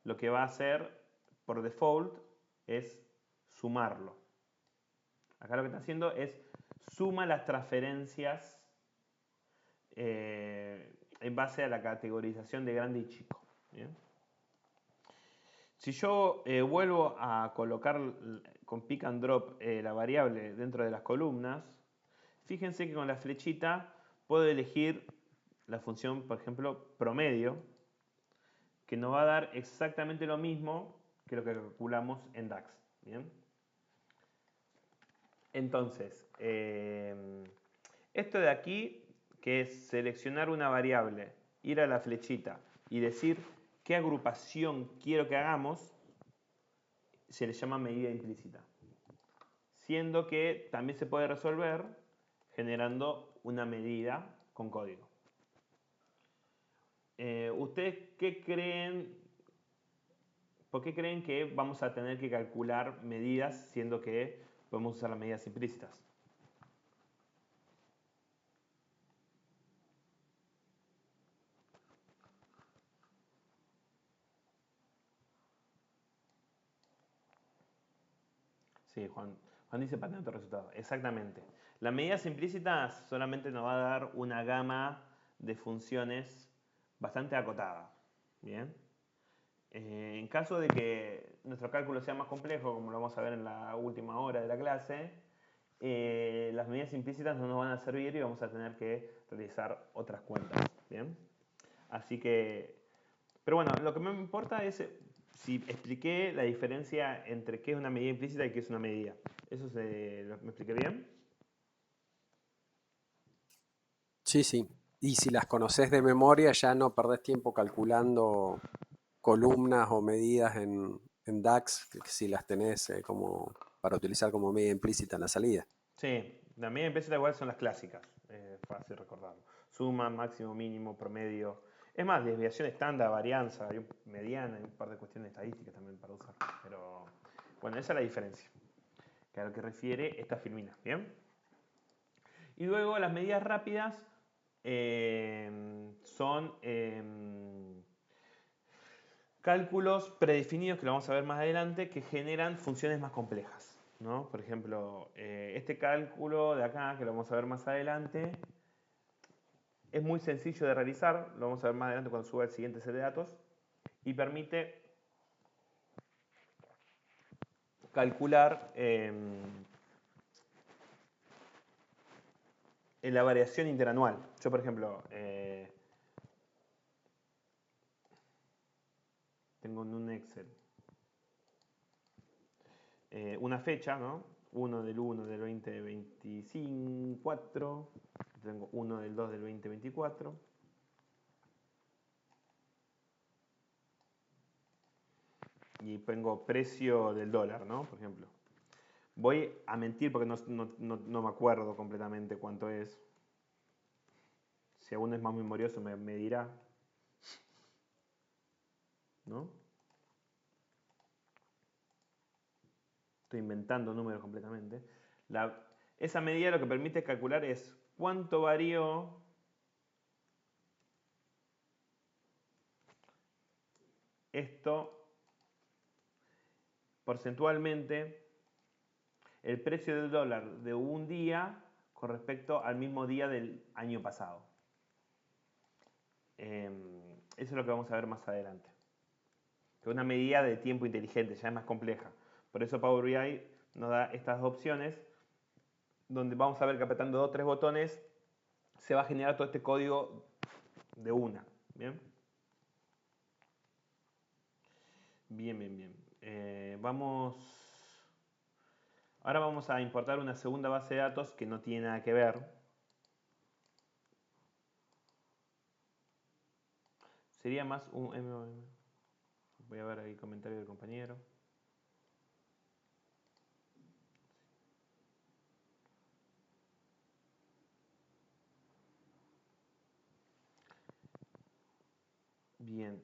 lo que va a hacer por default es sumarlo. Acá lo que está haciendo es suma las transferencias en base a la categorización de grande y chico. ¿Bien? Si yo vuelvo a colocar con pick and drop la variable dentro de las columnas, fíjense que con la flechita puedo elegir la función, por ejemplo, promedio, que nos va a dar exactamente lo mismo que lo que calculamos en DAX. ¿Bien? Entonces, esto de aquí, que es seleccionar una variable, ir a la flechita y decir qué agrupación quiero que hagamos, se le llama medida implícita. Siendo que también se puede resolver generando una medida con código. ¿Ustedes qué creen? ¿Por qué creen que vamos a tener que calcular medidas siendo que podemos usar las medidas implícitas? Sí, Juan dice para tener otro resultado. Exactamente. Las medidas implícitas solamente nos va a dar una gama de funciones bastante acotada. Bien. En caso de que nuestro cálculo sea más complejo, como lo vamos a ver en la última hora de la clase, las medidas implícitas no nos van a servir y vamos a tener que realizar otras cuentas. Bien. Así que, pero bueno, lo que me importa es si expliqué la diferencia entre qué es una medida implícita y qué es una medida. ¿Eso me expliqué bien? Sí, sí. Y si las conoces de memoria, ya no perdés tiempo calculando columnas o medidas en DAX, que si las tenés como para utilizar como medida implícita en la salida. Sí, la medida implícita igual son las clásicas. Fácil recordarlo. Suma, máximo, mínimo, promedio. Es más, desviación estándar, varianza, mediana, hay un par de cuestiones estadísticas también para usar. Pero bueno, esa es la diferencia que a lo que refiere esta filmina. ¿Bien? Y luego las medidas rápidas son cálculos predefinidos, que lo vamos a ver más adelante, que generan funciones más complejas, ¿no? Por ejemplo, este cálculo de acá, que lo vamos a ver más adelante, es muy sencillo de realizar, lo vamos a ver más adelante cuando suba el siguiente set de datos, y permite calcular la variación interanual. Yo, por ejemplo, tengo en un Excel una fecha, ¿no? 1 del 1 del 2024, tengo 1 del 2 del 2024, y pongo precio del dólar, ¿no? Por ejemplo. Voy a mentir porque no me acuerdo completamente cuánto es. Si aún es más memorioso me dirá, ¿no? Estoy inventando números completamente. Esa medida lo que permite calcular es cuánto varió esto porcentualmente, el precio del dólar de un día con respecto al mismo día del año pasado. Eso es lo que vamos a ver más adelante. Que es una medida de tiempo inteligente, ya es más compleja. Por eso Power BI nos da estas dos opciones, donde vamos a ver que apretando 2 o 3 botones se va a generar todo este código de una. ¿Bien? Bien, bien, bien. Ahora vamos a importar una segunda base de datos que no tiene nada que ver. Sería más un MOM. Voy a ver ahí el comentario del compañero. Bien.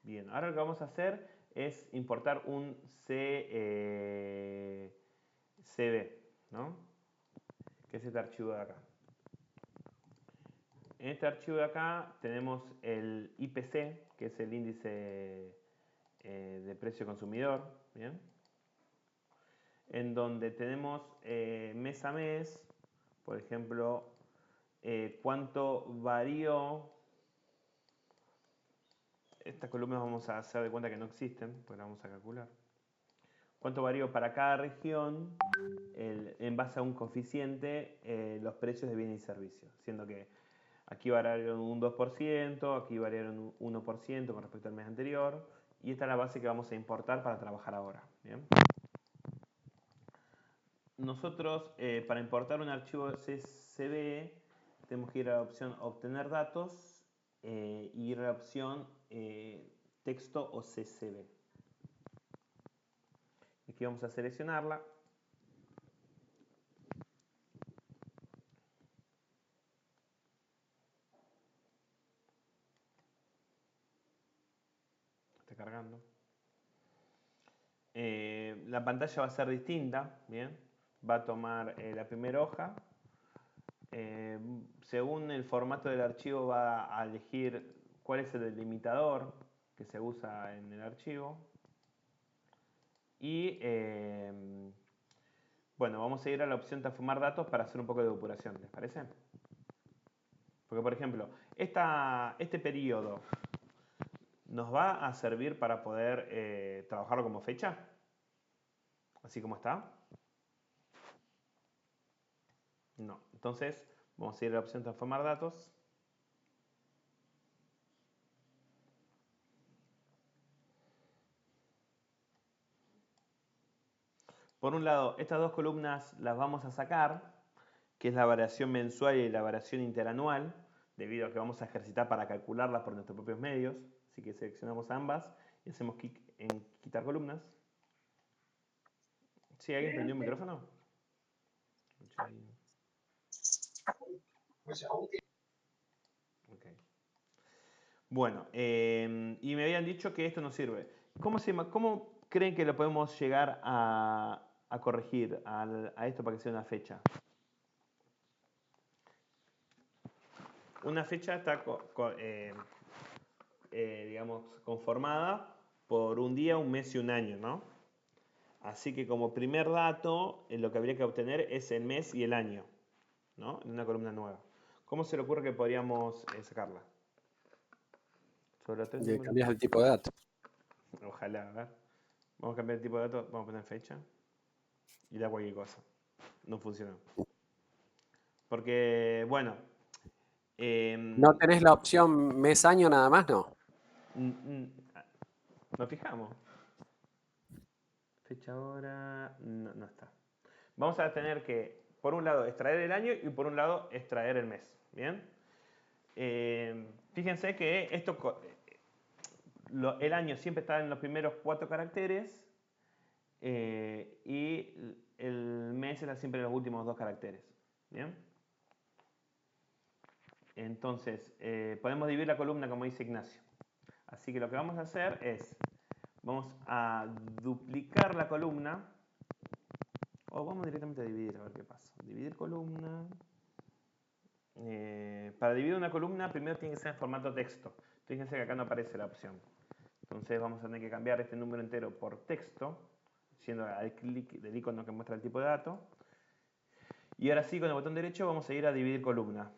Bien. Ahora lo que vamos a hacer es importar un CB, ¿no? Que es este archivo de acá. En este archivo de acá tenemos el IPC, que es el índice de precio consumidor, ¿bien? En donde tenemos mes a mes, por ejemplo, cuánto varió. Estas columnas vamos a hacer de cuenta que no existen, pues las vamos a calcular. Cuánto varió para cada región en base a un coeficiente los precios de bienes y servicios, siendo que aquí variaron un 2%, aquí variaron un 1% con respecto al mes anterior, y esta es la base que vamos a importar para trabajar ahora. ¿Bien? Nosotros, para importar un archivo CSV, tenemos que ir a la opción obtener datos y ir a la opción texto o CSV. Aquí vamos a seleccionarla. Está cargando. La pantalla va a ser distinta, ¿bien? Va a tomar la primera hoja. Según el formato del archivo va a elegir cuál es el delimitador que se usa en el archivo. Y bueno, vamos a ir a la opción transformar datos para hacer un poco de depuración, ¿les parece? Porque, por ejemplo, este periodo nos va a servir para poder trabajarlo como fecha, así como está. No, entonces vamos a ir a la opción transformar datos. Por un lado, estas dos columnas las vamos a sacar, que es la variación mensual y la variación interanual, debido a que vamos a ejercitar para calcularlas por nuestros propios medios. Así que seleccionamos ambas y hacemos clic en quitar columnas. ¿Sí? ¿Alguien prendió el micrófono? Okay. Bueno, y me habían dicho que esto no sirve. ¿Cómo creen que lo podemos llegar a corregir a esto para que sea una fecha? Una fecha está, digamos, conformada por un día, un mes y un año, ¿no? Así que como primer dato, lo que habría que obtener es el mes y el año, ¿no? En una columna nueva. ¿Cómo se le ocurre que podríamos sacarla? Sobre los tres Y números. cambias el tipo de dato. Ojalá, a ver. Vamos a cambiar el tipo de dato, vamos a poner fecha y da cualquier cosa. No funcionó. Porque, bueno. ¿No tenés la opción mes-año nada más? No. Nos fijamos. Fecha, hora, no está. Vamos a tener que, por un lado, extraer el año y por un lado, extraer el mes. ¿Bien? Fíjense que el año siempre está en los primeros 4 caracteres y el mes está siempre en los últimos 2 caracteres. ¿Bien? Entonces, podemos dividir la columna como dice Ignacio. Así que lo que vamos a hacer es, vamos a duplicar la columna, o vamos directamente a dividir, a ver qué pasa. Dividir columna. Para dividir una columna, primero tiene que ser en formato texto. Fíjense que acá no aparece la opción. Entonces vamos a tener que cambiar este número entero por texto, haciendo al clic del icono que muestra el tipo de dato. Y ahora sí, con el botón derecho vamos a ir a dividir columna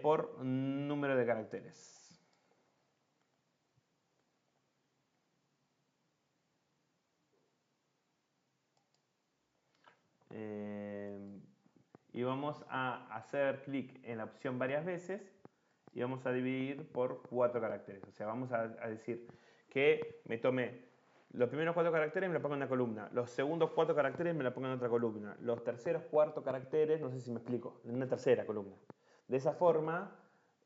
por número de caracteres. Y vamos a hacer clic en la opción varias veces y vamos a dividir por 4 caracteres. O sea, vamos a decir que me tome los primeros 4 caracteres y me lo pongo en una columna. Los segundos 4 caracteres me lo pongo en otra columna. Los terceros 4 caracteres, no sé si me explico, en una tercera columna. De esa forma,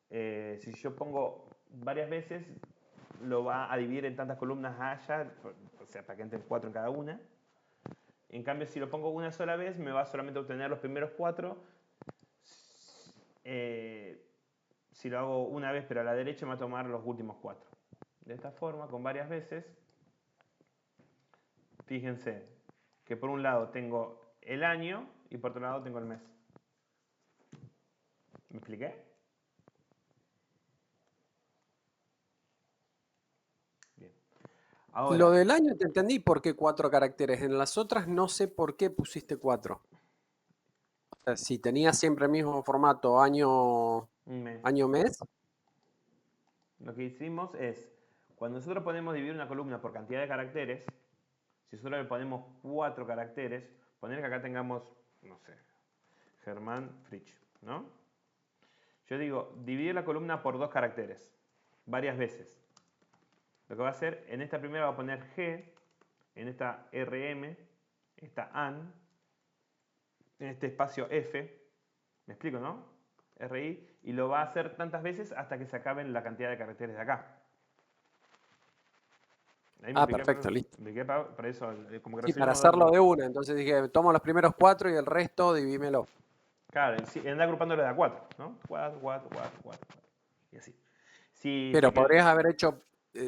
si yo pongo varias veces, lo va a dividir en tantas columnas allá, o sea, para que entren 4 en cada una. En cambio, si lo pongo una sola vez, me va solamente a obtener los primeros 4. Si lo hago una vez, pero a la derecha, me va a tomar los últimos 4. De esta forma, con varias veces, fíjense que por un lado tengo el año y por otro lado tengo el mes. ¿Me expliqué? Bien. Ahora, Lo del año te entendí por qué 4 caracteres. En las otras no sé por qué pusiste 4. O sea, si tenías siempre el mismo formato año-mes. Lo que hicimos es, cuando nosotros podemos dividir una columna por cantidad de caracteres, si nosotros le ponemos 4 caracteres, poner que acá tengamos, no sé, Germán Fritsch, ¿no? Yo digo, dividir la columna por 2 caracteres, varias veces. Lo que va a hacer, en esta primera va a poner G, en esta RM, esta AN, en este espacio F, ¿me explico, no? RI, y lo va a hacer tantas veces hasta que se acaben la cantidad de caracteres de acá. Perfecto, listo. Para eso, como que Sí, para hacerlo de una. Entonces dije, tomo los primeros 4 y el resto divímelo. Claro, anda agrupándolo de a 4, ¿no? 4, 4, 4, 4, 4. Y así. Pero podrías haber hecho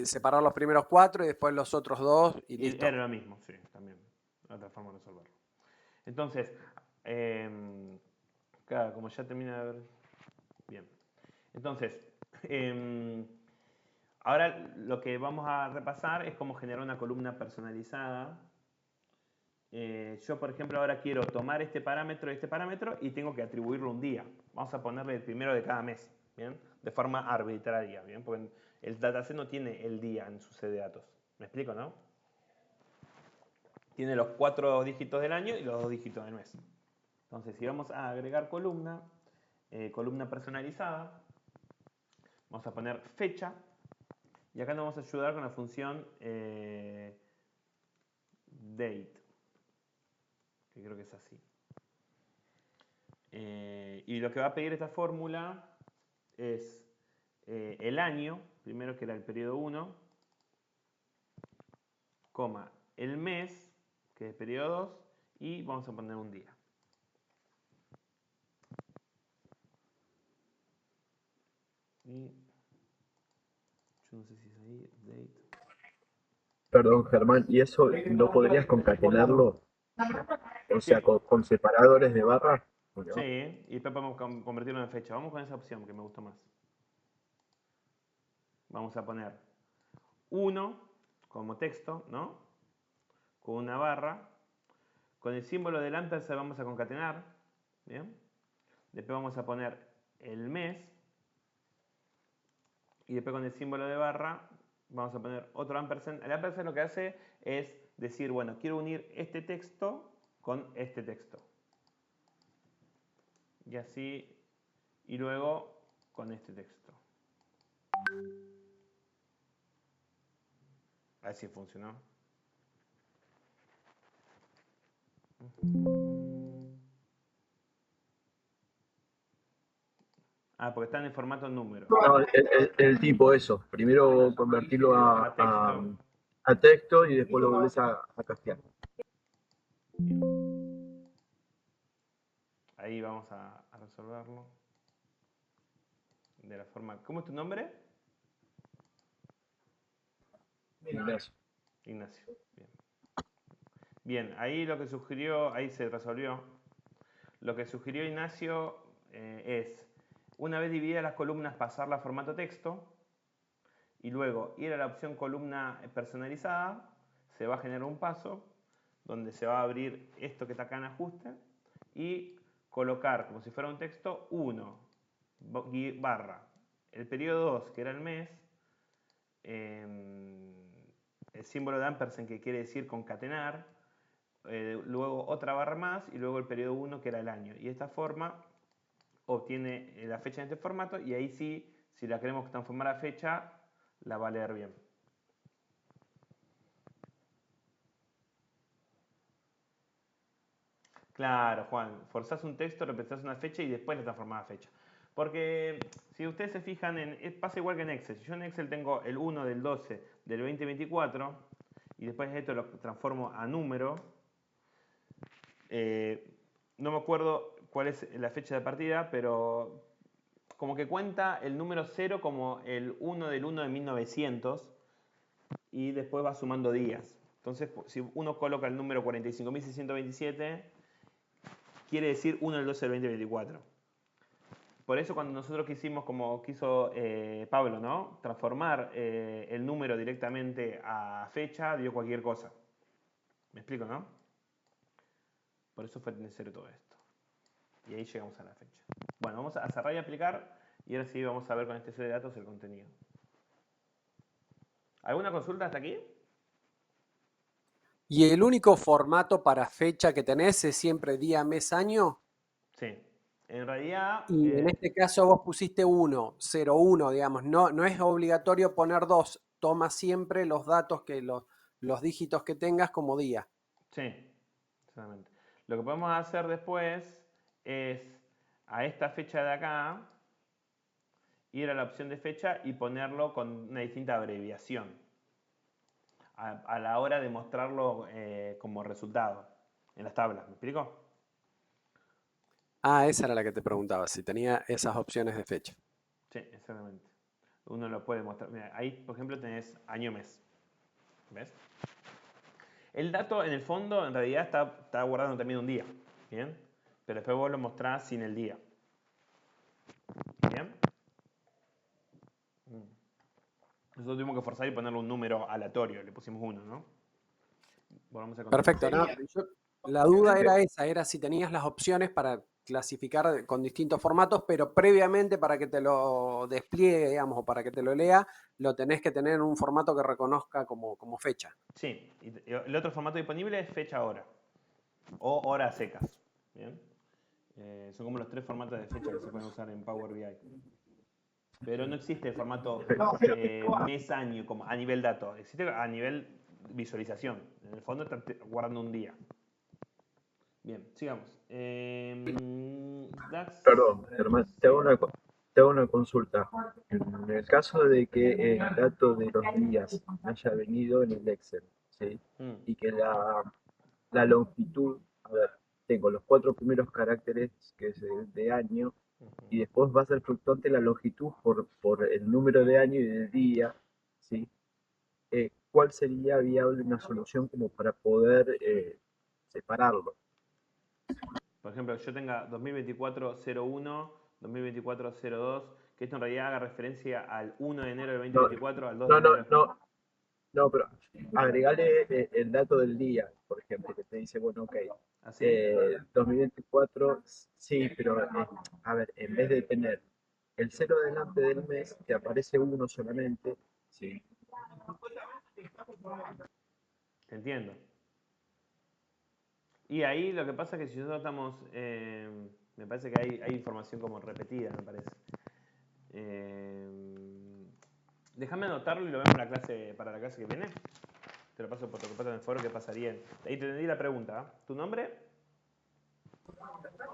separar los primeros 4 y después los otros 2 y listo. Era lo mismo, sí, también. Otra forma de resolverlo. Entonces, claro, como ya termina de ver. Bien. Entonces, ahora lo que vamos a repasar es cómo generar una columna personalizada yo, por ejemplo, ahora quiero tomar este parámetro y tengo que atribuirle un día. Vamos a ponerle el primero de cada mes, ¿bien? De forma arbitraria, ¿bien? Porque el dataset no tiene el día en su set de datos. ¿Me explico, no? Tiene los 4 dígitos del año y los 2 dígitos del mes. Entonces, si vamos a agregar columna, columna personalizada, vamos a poner fecha, y acá nos vamos a ayudar con la función date, que creo que es así. Y lo que va a pedir esta fórmula es el año, primero que era el periodo 1, coma, el mes, que es el periodo 2, y vamos a poner un día. Y yo no sé si es ahí, date. Perdón, Germán, ¿y eso no podrías concatenarlo? O sea, con separadores de barra. ¿O no? Sí, y después podemos convertirlo en fecha. Vamos con esa opción que me gustó más. Vamos a poner 1 como texto, ¿no? Con una barra. Con el símbolo del ampersand vamos a concatenar. ¿Bien? Después vamos a poner el mes. Y después con el símbolo de barra vamos a poner otro ampersand. El ampersand lo que hace es decir, bueno, quiero unir este texto con este texto. Y así, y luego con este texto. A ver si funcionó. Ah, porque están en formato número. No, el tipo, eso. Primero convertirlo A texto. a texto y después lo volvés a castear. Ahí vamos a resolverlo. De la forma. ¿Cómo es tu nombre? Ignacio. Ignacio. Bien. Bien, ahí lo que sugirió, ahí se resolvió. Lo que sugirió Ignacio es, una vez divididas las columnas, pasarla a formato texto y luego ir a la opción columna personalizada, se va a generar un paso donde se va a abrir esto que está acá en ajuste y colocar como si fuera un texto 1 barra el periodo 2 que era el mes, el símbolo de ampersand que quiere decir concatenar, luego otra barra más y luego el periodo 1 que era el año. Y de esta forma obtiene la fecha en este formato y ahí sí, si la queremos transformar a fecha, la va a leer bien. Claro, Juan, forzás un texto, representás una fecha y después la transformás a fecha. Porque si ustedes se fijan, pasa igual que en Excel. Si yo en Excel tengo el 1 del 12 del 2024 y después esto lo transformo a número, no me acuerdo cuál es la fecha de partida, pero como que cuenta el número 0 como el 1 del 1 de 1900 y después va sumando días. Entonces, si uno coloca el número 45.627, quiere decir 1 del 12 del 2024. Por eso cuando nosotros quisimos, como quiso Pablo, ¿no? Transformar el número directamente a fecha, dio cualquier cosa. ¿Me explico, no? Por eso fue necesario todo esto. Y ahí llegamos a la fecha. Bueno, vamos a cerrar y aplicar y ahora sí vamos a ver con este set de datos el contenido. ¿Alguna consulta hasta aquí? ¿Y el único formato para fecha que tenés es siempre día, mes, año? Sí. En realidad, Y en este caso vos pusiste 1, 0, 1, digamos. No es obligatorio poner 2. Toma siempre los datos los dígitos que tengas como día. sí, exactamente. Lo que podemos hacer después es a esta fecha de acá ir a la opción de fecha y ponerlo con una distinta abreviación a la hora de mostrarlo como resultado en las tablas. ¿Me explico? Ah, esa era la que te preguntaba, si tenía esas opciones de fecha. Sí, exactamente. Uno lo puede mostrar. Mira, ahí, por ejemplo, tenés año-mes. ¿Ves? El dato, en el fondo, en realidad está guardando también un día. ¿Bien? Pero después vos lo mostrás sin el día. ¿Bien? Nosotros tuvimos que forzar y ponerle un número aleatorio. Le pusimos 1, ¿no? Volvamos a continuar. Perfecto, ¿no? La duda era esa, era si tenías las opciones para clasificar con distintos formatos, pero previamente para que te lo despliegue, digamos, o para que te lo lea, lo tenés que tener en un formato que reconozca como fecha. Sí, y el otro formato disponible es fecha-hora o horas secas. ¿Bien? Son como los 3 formatos de fecha que se pueden usar en Power BI. Pero no existe el formato mes-año como a nivel dato, existe a nivel visualización. En el fondo está guardando un día. Bien, sigamos. DAX. Perdón, Germán, te hago una consulta. En el caso de que el dato de los días haya venido en el Excel, ¿sí? Y que la longitud, a ver, tengo los 4 primeros caracteres que es de año, y después va a ser fluctuante la longitud por el número de año y de día, ¿sí? ¿Cuál sería viable una solución como para poder separarlo? Por ejemplo, yo tenga 2024-01, 2024-02, que esto en realidad haga referencia al 1 de enero del 2024, al 2 de No, no, enero. no, no, pero agregale el dato del día, por ejemplo, que te dice, bueno, ok, ¿Así? 2024, sí, pero a ver, en vez de tener el 0 delante del mes, te aparece uno solamente, sí. Entiendo. Y ahí lo que pasa es que si nosotros estamos, me parece que hay información como repetida, me parece. Déjame anotarlo y lo vemos en la clase, para la clase que viene. Te lo paso por tu en el foro, ¿qué pasaría? Ahí te entendí la pregunta. ¿Eh? ¿Tu nombre?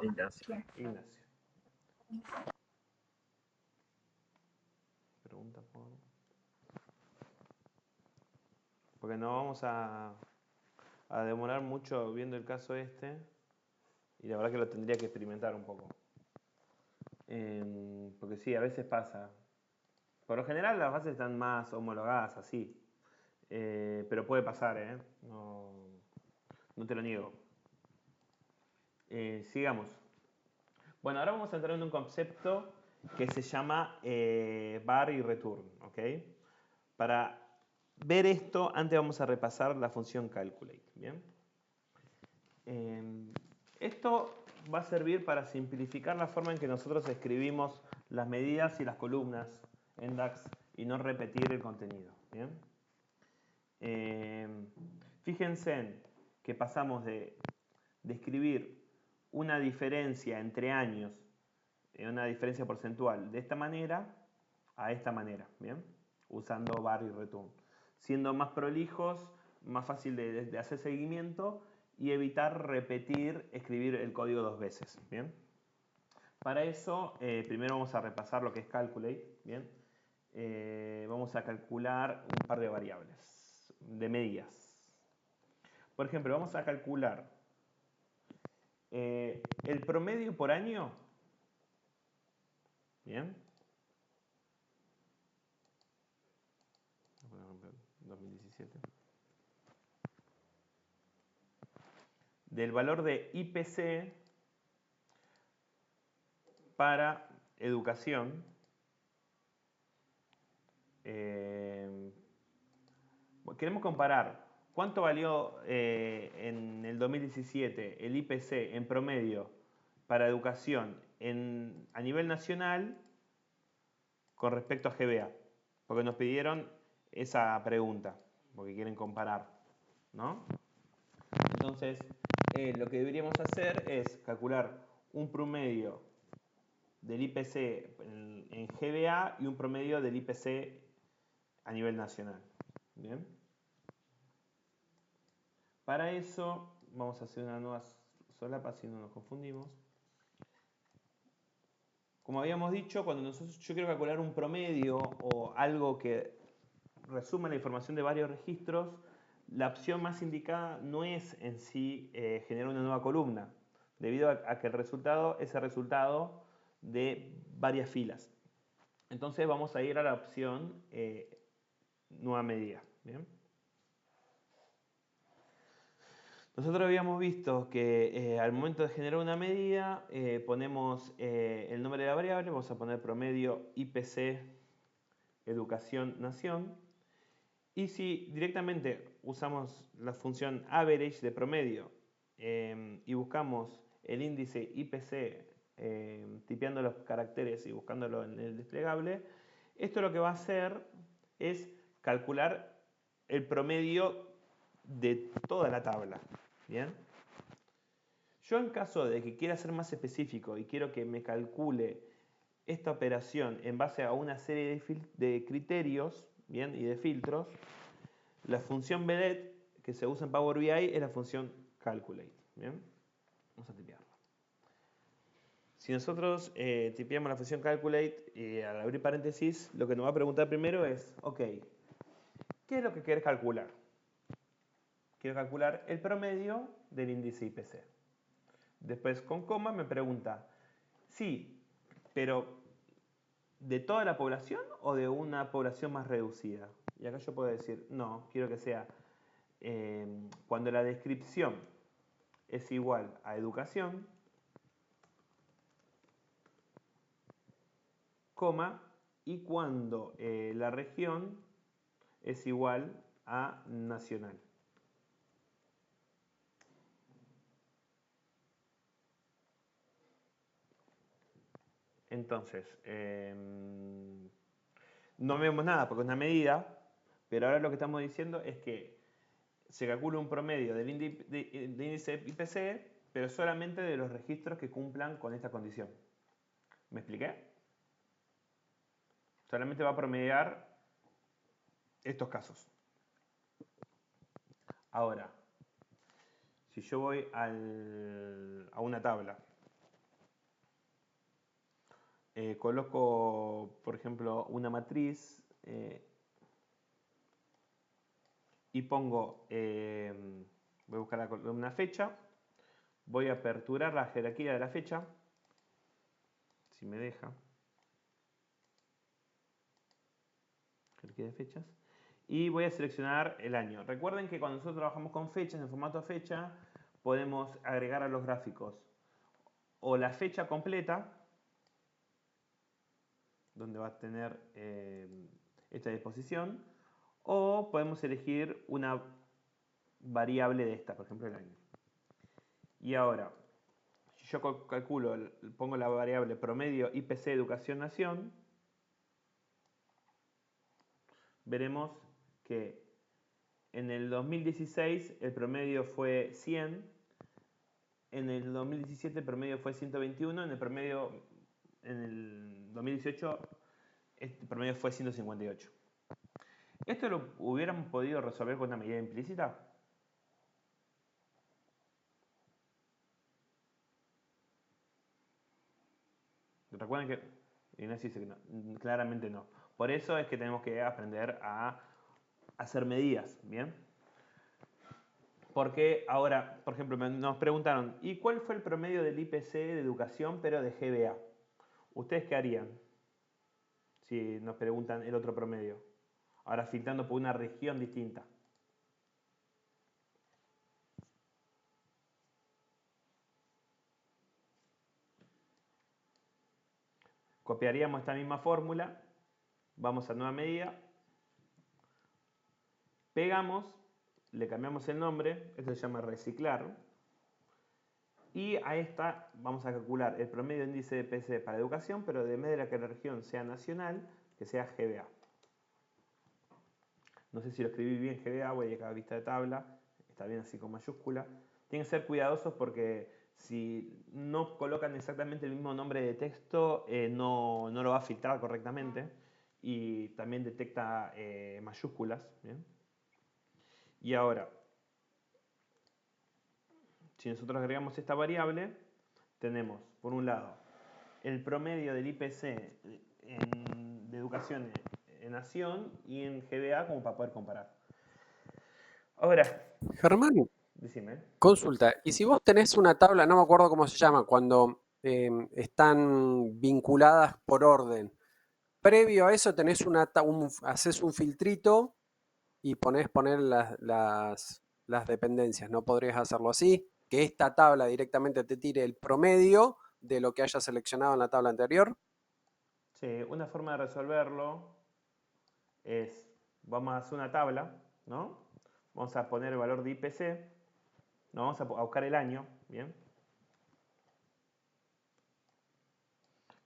Ignacio. Ignacio. Pregunta por... Porque no vamos a demorar mucho viendo el caso este. Y la verdad que lo tendría que experimentar un poco. Porque sí, a veces pasa. Por lo general las bases están más homologadas así. Pero puede pasar, ¿eh? No te lo niego. Sigamos. Bueno, ahora vamos a entrar en un concepto que se llama var y return. ¿Ok? Para ver esto, antes vamos a repasar la función calculate. ¿Bien? Esto va a servir para simplificar la forma en que nosotros escribimos las medidas y las columnas en DAX y no repetir el contenido. ¿Bien? Fíjense en que pasamos de escribir una diferencia entre años, una diferencia porcentual de esta manera a esta manera, ¿bien? Usando var y return. Siendo más prolijos, más fácil de hacer seguimiento y evitar repetir, escribir el código 2 veces, ¿bien? Para eso, primero vamos a repasar lo que es calculate, ¿bien? Vamos a calcular un par de variables, de medidas. Por ejemplo, vamos a calcular el promedio por año, ¿bien? 2017. Del valor de IPC para educación. Queremos comparar cuánto valió en el 2017 el IPC en promedio para educación a nivel nacional con respecto a GBA. Porque nos pidieron esa pregunta, porque quieren comparar, ¿no? Entonces, lo que deberíamos hacer es calcular un promedio del IPC en GBA y un promedio del IPC a nivel nacional. ¿Bien? Para eso vamos a hacer una nueva solapa si no nos confundimos. Como habíamos dicho, cuando yo quiero calcular un promedio o algo que resuma la información de varios registros, la opción más indicada no es en sí generar una nueva columna, debido a que el resultado es el resultado de varias filas. Entonces vamos a ir a la opción nueva medida. ¿Bien? Nosotros habíamos visto que al momento de generar una medida ponemos el nombre de la variable, vamos a poner promedio IPC educación nación, y si directamente usamos la función average de promedio y buscamos el índice IPC tipeando los caracteres y buscándolo en el desplegable, esto lo que va a hacer es calcular el promedio de toda la tabla. ¿Bien? Yo, en caso de que quiera ser más específico y quiero que me calcule esta operación en base a una serie de criterios, ¿bien?, y de filtros, la función BDET que se usa en Power BI es la función calculate. ¿Bien? Vamos a tipearla. Si nosotros tipeamos la función calculate y al abrir paréntesis, lo que nos va a preguntar primero es, ok, ¿qué es lo que querés calcular? Quiero calcular el promedio del índice IPC. Después, con coma, me pregunta, sí, pero ¿de toda la población o de una población más reducida? Y acá yo puedo decir, no, quiero que sea cuando la descripción es igual a educación, coma, y cuando la región es igual a nacional. Entonces, no vemos nada porque es una medida, pero ahora lo que estamos diciendo es que se calcula un promedio del índice IPC, pero solamente de los registros que cumplan con esta condición. ¿Me expliqué? Solamente va a promediar estos casos. Ahora, si yo voy a una tabla, coloco, por ejemplo, una matriz y pongo, voy a buscar la columna fecha, voy a aperturar la jerarquía de la fecha, si me deja, jerarquía de fechas, y voy a seleccionar el año. Recuerden que cuando nosotros trabajamos con fechas, en formato fecha, podemos agregar a los gráficos o la fecha completa, donde va a tener esta disposición, o podemos elegir una variable de esta, por ejemplo el año. Y ahora, si yo calculo, pongo la variable promedio IPC Educación Nación, veremos que en el 2016 el promedio fue 100, en el 2017 el promedio fue 121, en el 2018 el promedio fue 158. ¿Esto lo hubiéramos podido resolver con una medida implícita? Recuerden que Ignacio dice que no, claramente no. Por eso es que tenemos que aprender a hacer medidas, ¿bien? Porque ahora, por ejemplo, nos preguntaron, ¿y cuál fue el promedio del IPC de educación pero de GBA? ¿Ustedes qué harían si nos preguntan el otro promedio? Ahora filtrando por una región distinta. Copiaríamos esta misma fórmula, vamos a nueva medida, pegamos, le cambiamos el nombre, esto se llama reciclar, y a esta vamos a calcular el promedio de índice de IPC para educación, pero en vez de que la región sea nacional, que sea GBA. No sé si lo escribí bien GBA, voy a ir a vista de tabla, está bien así con mayúscula. Tienen que ser cuidadosos porque si no colocan exactamente el mismo nombre de texto, no lo va a filtrar correctamente y también detecta mayúsculas. ¿Bien? Y ahora, si nosotros agregamos esta variable, tenemos, por un lado, el promedio del IPC de educación en nación y en GBA como para poder comparar. Ahora, Germán, decime. consulta, y si vos tenés una tabla, no me acuerdo cómo se llama, cuando están vinculadas por orden, previo a eso tenés haces un filtrito y poner las dependencias, ¿no podrías hacerlo así? Que esta tabla directamente te tire el promedio de lo que hayas seleccionado en la tabla anterior. Sí, una forma de resolverlo es, vamos a hacer una tabla, ¿no? Vamos a poner el valor de IPC No, vamos a buscar el año, ¿bien?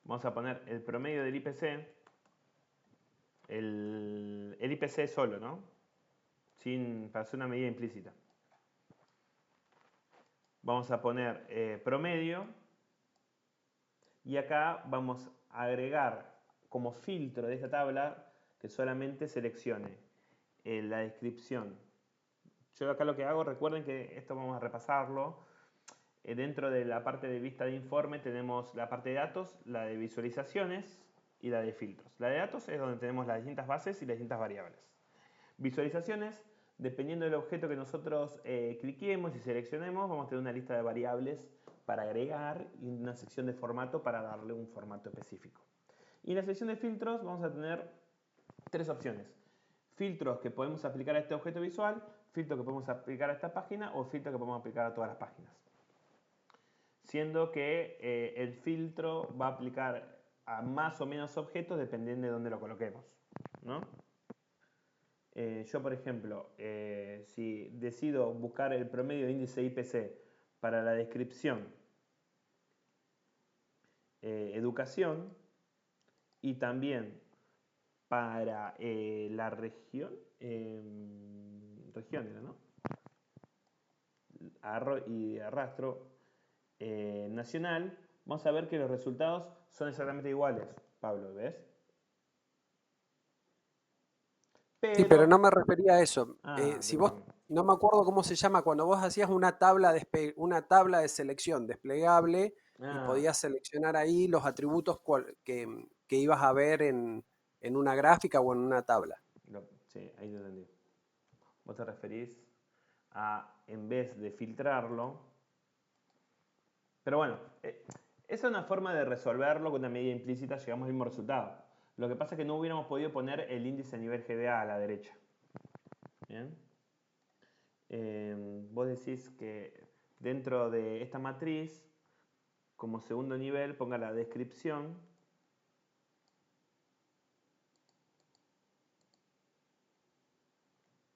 Vamos a poner el promedio del IPC, el IPC solo, ¿no? Para hacer una medida implícita. Vamos a poner promedio y acá vamos a agregar como filtro de esta tabla que solamente seleccione la descripción. Yo acá lo que hago, recuerden que esto vamos a repasarlo. Dentro de la parte de vista de informe tenemos la parte de datos, la de visualizaciones y la de filtros. La de datos es donde tenemos las distintas bases y las distintas variables. Visualizaciones, dependiendo del objeto que nosotros cliquemos y seleccionemos, vamos a tener una lista de variables para agregar y una sección de formato para darle un formato específico. Y en la sección de filtros vamos a tener tres opciones. Filtros que podemos aplicar a este objeto visual, filtros que podemos aplicar a esta página o filtros que podemos aplicar a todas las páginas. Siendo que el filtro va a aplicar a más o menos objetos dependiendo de dónde lo coloquemos, ¿no? Yo, por ejemplo, si decido buscar el promedio de índice IPC para la descripción educación y también para la región, región era, ¿no? Y arrastro nacional, vamos a ver que los resultados son exactamente iguales, Pablo, ¿ves? Sí, pero no me refería a eso. Si vos, disculpame. no me acuerdo cómo se llama, cuando vos hacías una tabla de selección desplegable y podías seleccionar ahí los atributos que ibas a ver en una gráfica o en una tabla. Sí, ahí lo entendí. Vos te referís a, en vez de filtrarlo, pero bueno, esa es una forma de resolverlo con una medida implícita, llegamos al mismo resultado. Lo que pasa es que no hubiéramos podido poner el índice a nivel GBA a la derecha. ¿Bien? Vos decís que dentro de esta matriz, como segundo nivel, ponga la descripción.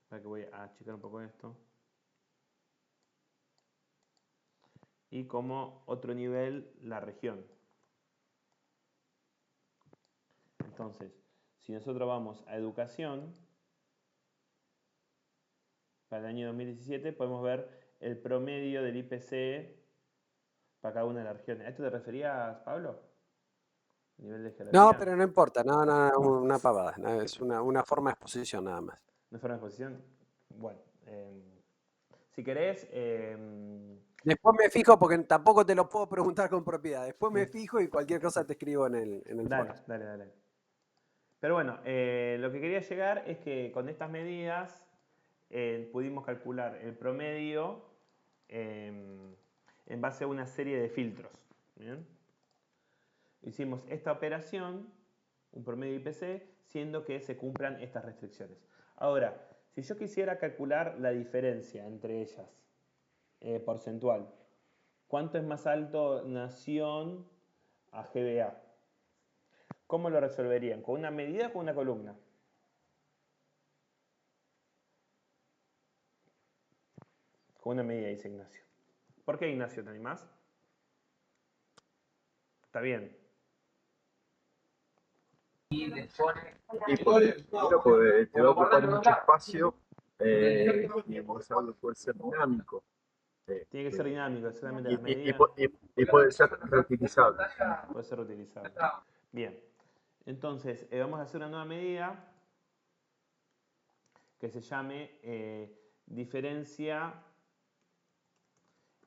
Para que voy a achicar un poco esto. Y como otro nivel, la región. Entonces, si nosotros vamos a educación, para el año 2017 podemos ver el promedio del IPC para cada una de las regiones. ¿A esto te referías, Pablo? ¿Nivel de jerarquía? No, pero no importa, no, una pavada, no, es una forma de exposición nada más. ¿Una forma de exposición? Bueno, si querés... Después me fijo, porque tampoco te lo puedo preguntar con propiedad. Después me fijo y cualquier cosa te escribo en el foro. Dale. Pero bueno, lo que quería llegar es que con estas medidas pudimos calcular el promedio en base a una serie de filtros. ¿Bien? Hicimos esta operación, un promedio IPC, siendo que se cumplan estas restricciones. Ahora, si yo quisiera calcular la diferencia entre ellas, porcentual, ¿cuánto es más alto nación a GBA? ¿Cómo lo resolverían? ¿Con una medida o con una columna? Con una medida, dice Ignacio. ¿Por qué, Ignacio? ¿Te animás? Está bien. Y porque te va a ocupar mucho espacio y vos algo puede ser dinámico. Tiene que ser dinámico, exactamente las Y medidas. puede ser reutilizable. Puede ser reutilizable. Bien. Entonces, vamos a hacer una nueva medida que se llame diferencia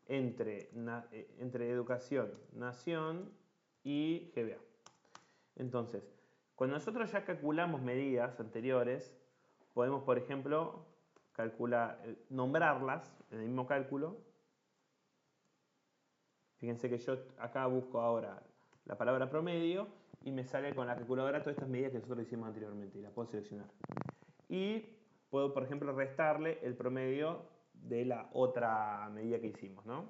entre educación, nación y GBA. Entonces, cuando nosotros ya calculamos medidas anteriores, podemos, por ejemplo, nombrarlas en el mismo cálculo. Fíjense que yo acá busco ahora la palabra promedio y me sale con la calculadora todas estas medidas que nosotros hicimos anteriormente y las puedo seleccionar. Y puedo, por ejemplo, restarle el promedio de la otra medida que hicimos, ¿no?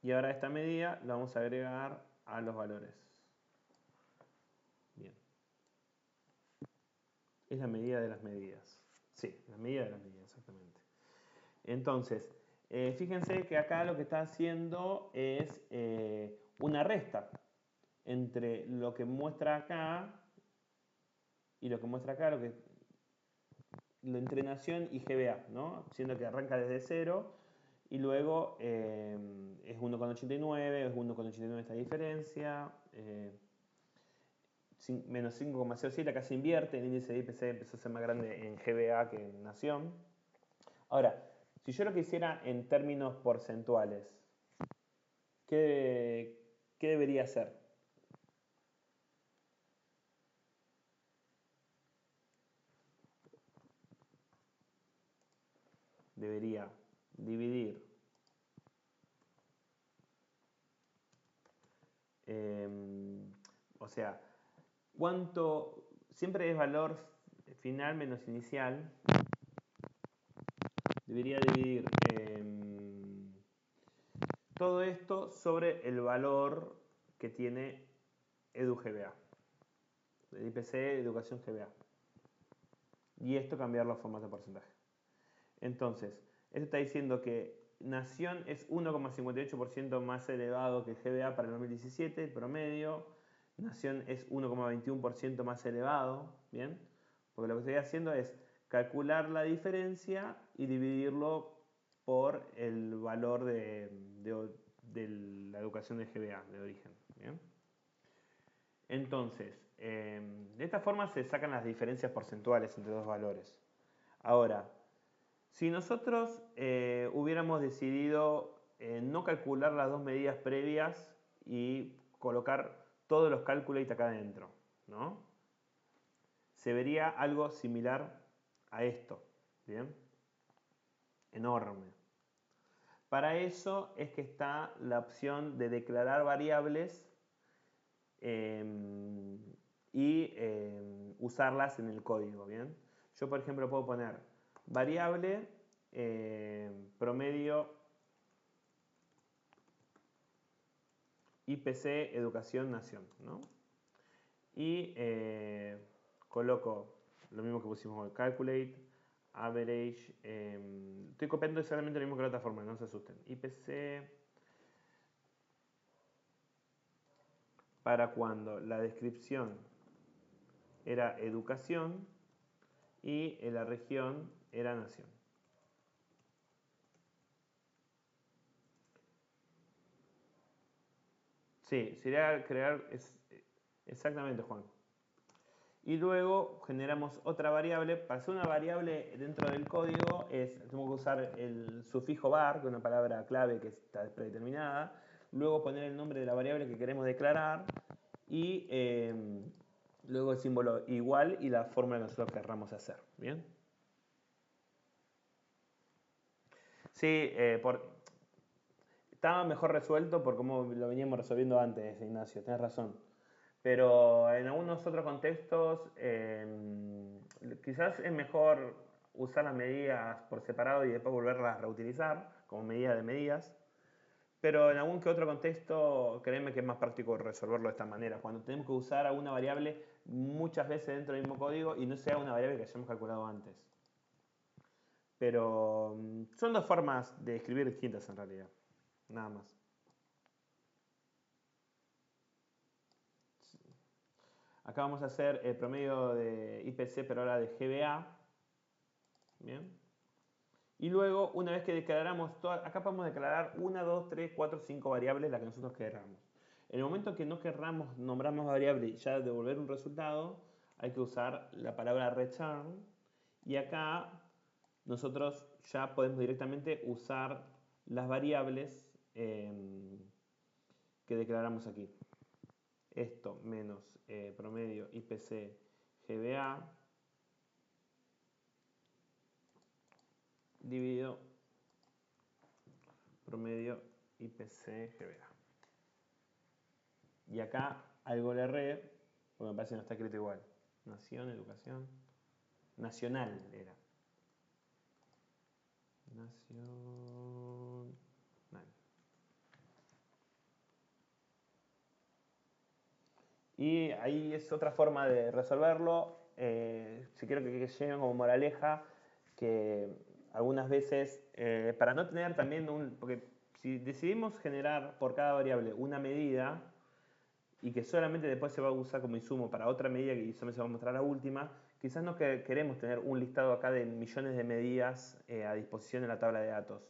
Y ahora esta medida la vamos a agregar a los valores. Bien. Es la medida de las medidas. Sí, la medida de las medidas, exactamente. Entonces, fíjense que acá lo que está haciendo es una resta entre lo que muestra acá y lo que muestra acá, lo entre nación y GBA, ¿no? Siendo que arranca desde 0 y luego es 1,89, es 1,89 esta diferencia, menos 5,07, acá se invierte, el índice de IPC empezó a ser más grande en GBA que en nación. Ahora, si yo lo quisiera en términos porcentuales, ¿qué debería ser? Debería dividir o sea, ¿cuánto? Siempre es valor final menos inicial. Debería dividir todo esto sobre el valor que tiene EduGBA. El IPC, educación GBA. Y esto cambiarlo a formas de porcentaje. Entonces, esto está diciendo que nación es 1,58% más elevado que GBA para el 2017, el promedio. Nación es 1,21% más elevado, ¿bien? Porque lo que estoy haciendo es calcular la diferencia y dividirlo por el valor de la educación de GBA, de origen, ¿bien? Entonces, de esta forma se sacan las diferencias porcentuales entre dos valores. Ahora, si nosotros hubiéramos decidido no calcular las dos medidas previas y colocar todos los calculates acá adentro, ¿no? Se vería algo similar a esto, ¿bien? Enorme. Para eso es que está la opción de declarar variables y usarlas en el código, ¿bien? Yo, por ejemplo, puedo poner variable promedio IPC educación nación, ¿no? Y coloco lo mismo que pusimos con el calculate, average, estoy copiando exactamente lo mismo que la otra forma, no se asusten. IPC para cuando la descripción era educación y la región era nación. Sí, sería crear exactamente, Juan. Y luego generamos otra variable. Para hacer una variable dentro del código tenemos que usar el sufijo var, que es una palabra clave que está predeterminada. Luego poner el nombre de la variable que queremos declarar y luego el símbolo igual y la fórmula que nosotros querramos hacer. ¿Bien? Sí, estaba mejor resuelto por cómo lo veníamos resolviendo antes, Ignacio, tenés razón. Pero en algunos otros contextos quizás es mejor usar las medidas por separado y después volverlas a reutilizar como medida de medidas. Pero en algún que otro contexto, créeme que es más práctico resolverlo de esta manera. Cuando tenemos que usar alguna variable muchas veces dentro del mismo código y no sea una variable que hayamos calculado antes. Pero son dos formas de escribir distintas en realidad. Nada más. Acá vamos a hacer el promedio de IPC, pero ahora de GBA. Bien. Y luego, una vez que declaramos todas, acá podemos declarar 1, 2, 3, 4, 5 variables, las que nosotros queramos. En el momento que no querramos nombrar más variables y ya devolver un resultado, hay que usar la palabra return. Y acá nosotros ya podemos directamente usar las variables que declaramos aquí. Esto menos promedio IPC GBA dividido promedio IPC GBA. Y acá algo le erré, porque me parece que no está escrito igual. Nación, educación. Nacional era. Nacional. Y ahí es otra forma de resolverlo. si quiero que lleven como moraleja, que algunas veces, para no tener también porque si decidimos generar por cada variable una medida y que solamente después se va a usar como insumo para otra medida que solamente se va a mostrar la última, quizás no queremos tener un listado acá de millones de medidas a disposición en la tabla de datos.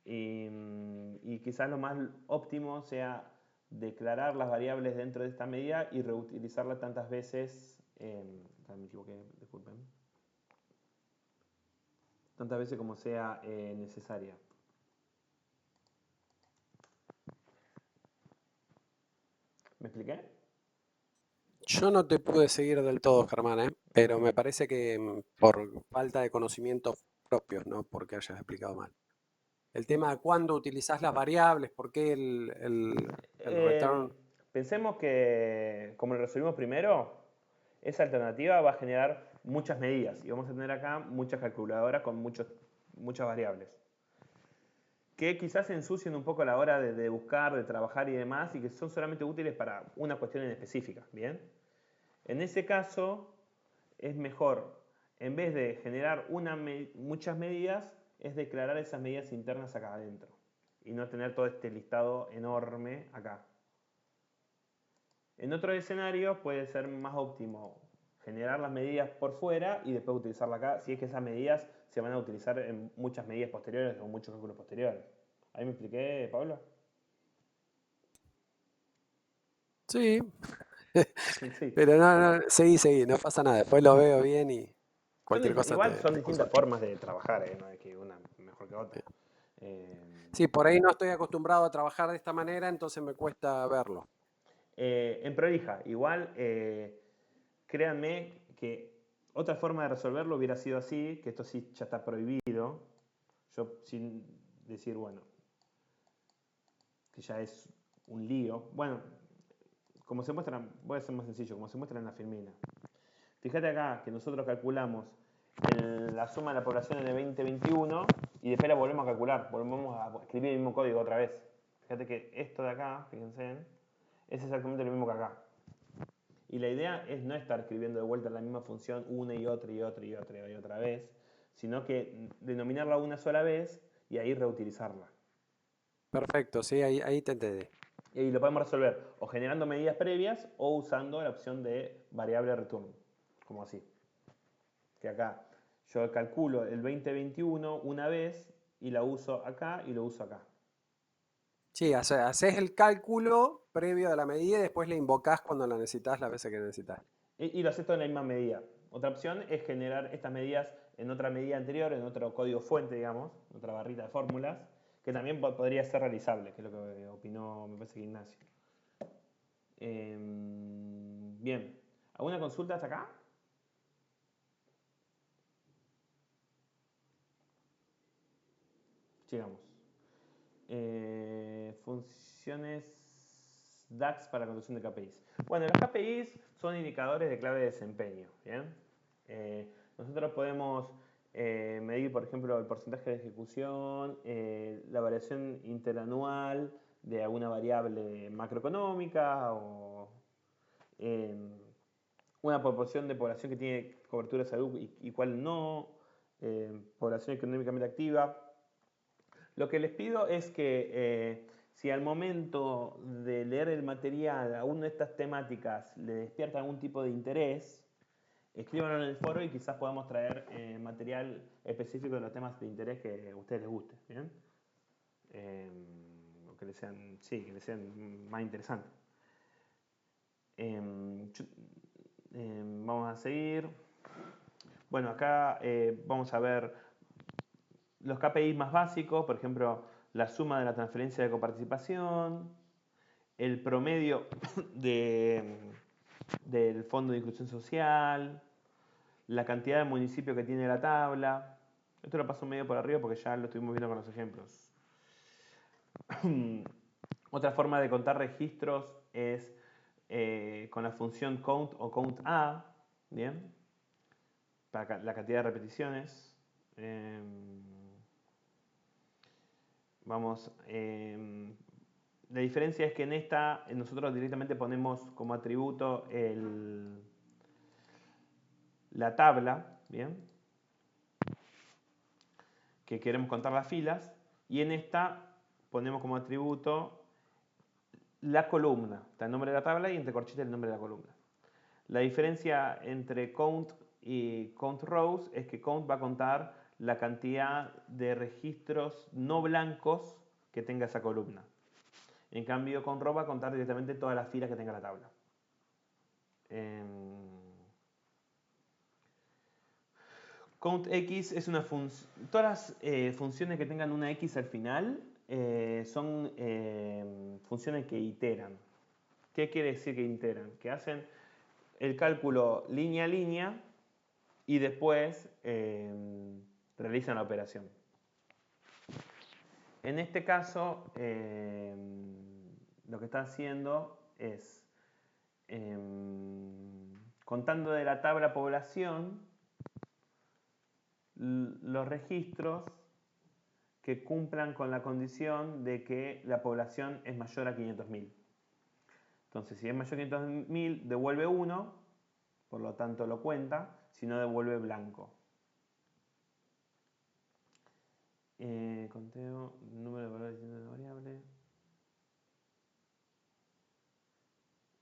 Y quizás lo más óptimo sea declarar las variables dentro de esta medida y reutilizarla tantas veces, me equivoqué, disculpen, tantas veces como sea necesaria. ¿Me expliqué? Yo no te pude seguir del todo, Germán, pero me parece que por falta de conocimientos propios, no porque hayas explicado mal. El tema de cuándo utilizás las variables, por qué el return. Pensemos que, como lo resolvimos primero, esa alternativa va a generar muchas medidas y vamos a tener acá muchas calculadoras con muchas variables que quizás se ensucien un poco a la hora de buscar, de trabajar y demás, y que son solamente útiles para una cuestión en específica, ¿bien? En ese caso, es mejor, en vez de generar muchas medidas, es declarar esas medidas internas acá adentro y no tener todo este listado enorme acá. En otro escenario puede ser más óptimo generar las medidas por fuera y después utilizarla acá, si es que esas medidas se van a utilizar en muchas medidas posteriores o muchos cálculos posteriores. ¿Ahí me expliqué, Pablo? Sí, Sí. pero no, seguí, no pasa nada. Después lo veo bien y cualquier cosa Igual te son distintas consulto. formas de trabajar, no es que una mejor que otra. Sí, por ahí no estoy acostumbrado a trabajar de esta manera, entonces me cuesta verlo. En prolija, igual, créanme que otra forma de resolverlo hubiera sido así, que esto sí ya está prohibido. Yo sin decir, bueno, que ya es un lío. Bueno, como se muestra, voy a ser más sencillo, como se muestra en la filmina. Fíjate acá que nosotros calculamos la suma de la población en el 2021 y después la volvemos a calcular, volvemos a escribir el mismo código otra vez. Fíjate que esto de acá, fíjense, es exactamente lo mismo que acá. Y la idea es no estar escribiendo de vuelta la misma función una y otra y otra y otra y otra vez, sino que denominarla una sola vez y ahí reutilizarla. Perfecto, sí, ahí te entendí. Y lo podemos resolver o generando medidas previas o usando la opción de variable return, como así. Que acá yo calculo el 2021 una vez y la uso acá y lo uso acá. Sí, haces el cálculo previo de la medida y después le invocás cuando la necesitas las veces que necesitas. Y lo haces todo en la misma medida. Otra opción es generar estas medidas en otra medida anterior, en otro código fuente, digamos, en otra barrita de fórmulas, que también podría ser realizable, que es lo que opinó, me parece que Ignacio. Bien, ¿alguna consulta hasta acá? Llegamos. Funciones DAX para la construcción de KPIs. Bueno, los KPIs son indicadores de clave de desempeño. ¿Bien? Nosotros podemos medir, por ejemplo, el porcentaje de ejecución, la variación interanual de alguna variable macroeconómica o una proporción de población que tiene cobertura de salud y cuál no, población económicamente activa. Lo que les pido es que si al momento de leer el material a una de estas temáticas le despierta algún tipo de interés, escríbanlo en el foro y quizás podamos traer material específico de los temas de interés que a ustedes les guste, ¿bien? O que les sean más interesantes. Vamos a seguir. Bueno, acá vamos a ver los KPIs más básicos, por ejemplo, la suma de la transferencia de coparticipación, el promedio del Fondo de Inclusión Social, la cantidad de municipios que tiene la tabla. Esto lo paso medio por arriba porque ya lo estuvimos viendo con los ejemplos. Otra forma de contar registros es con la función count o count A, ¿bien? Para la cantidad de repeticiones. Vamos, la diferencia es que en esta nosotros directamente ponemos como atributo la tabla, ¿bien? Que queremos contar las filas, y en esta ponemos como atributo la columna, está el nombre de la tabla y entre corchetes el nombre de la columna. La diferencia entre count y count rows es que count va a contar la cantidad de registros no blancos que tenga esa columna. En cambio, count row va a contar directamente todas las filas que tenga la tabla. Count X es una función. Todas las funciones que tengan una X al final son funciones que iteran. ¿Qué quiere decir que iteran? Que hacen el cálculo línea a línea y después realizan la operación. En este caso, lo que está haciendo es contando de la tabla población los registros que cumplan con la condición de que la población es mayor a 500.000. Entonces, si es mayor a 500.000, devuelve 1, por lo tanto lo cuenta, si no devuelve blanco. Conteo, número de valores de una variable.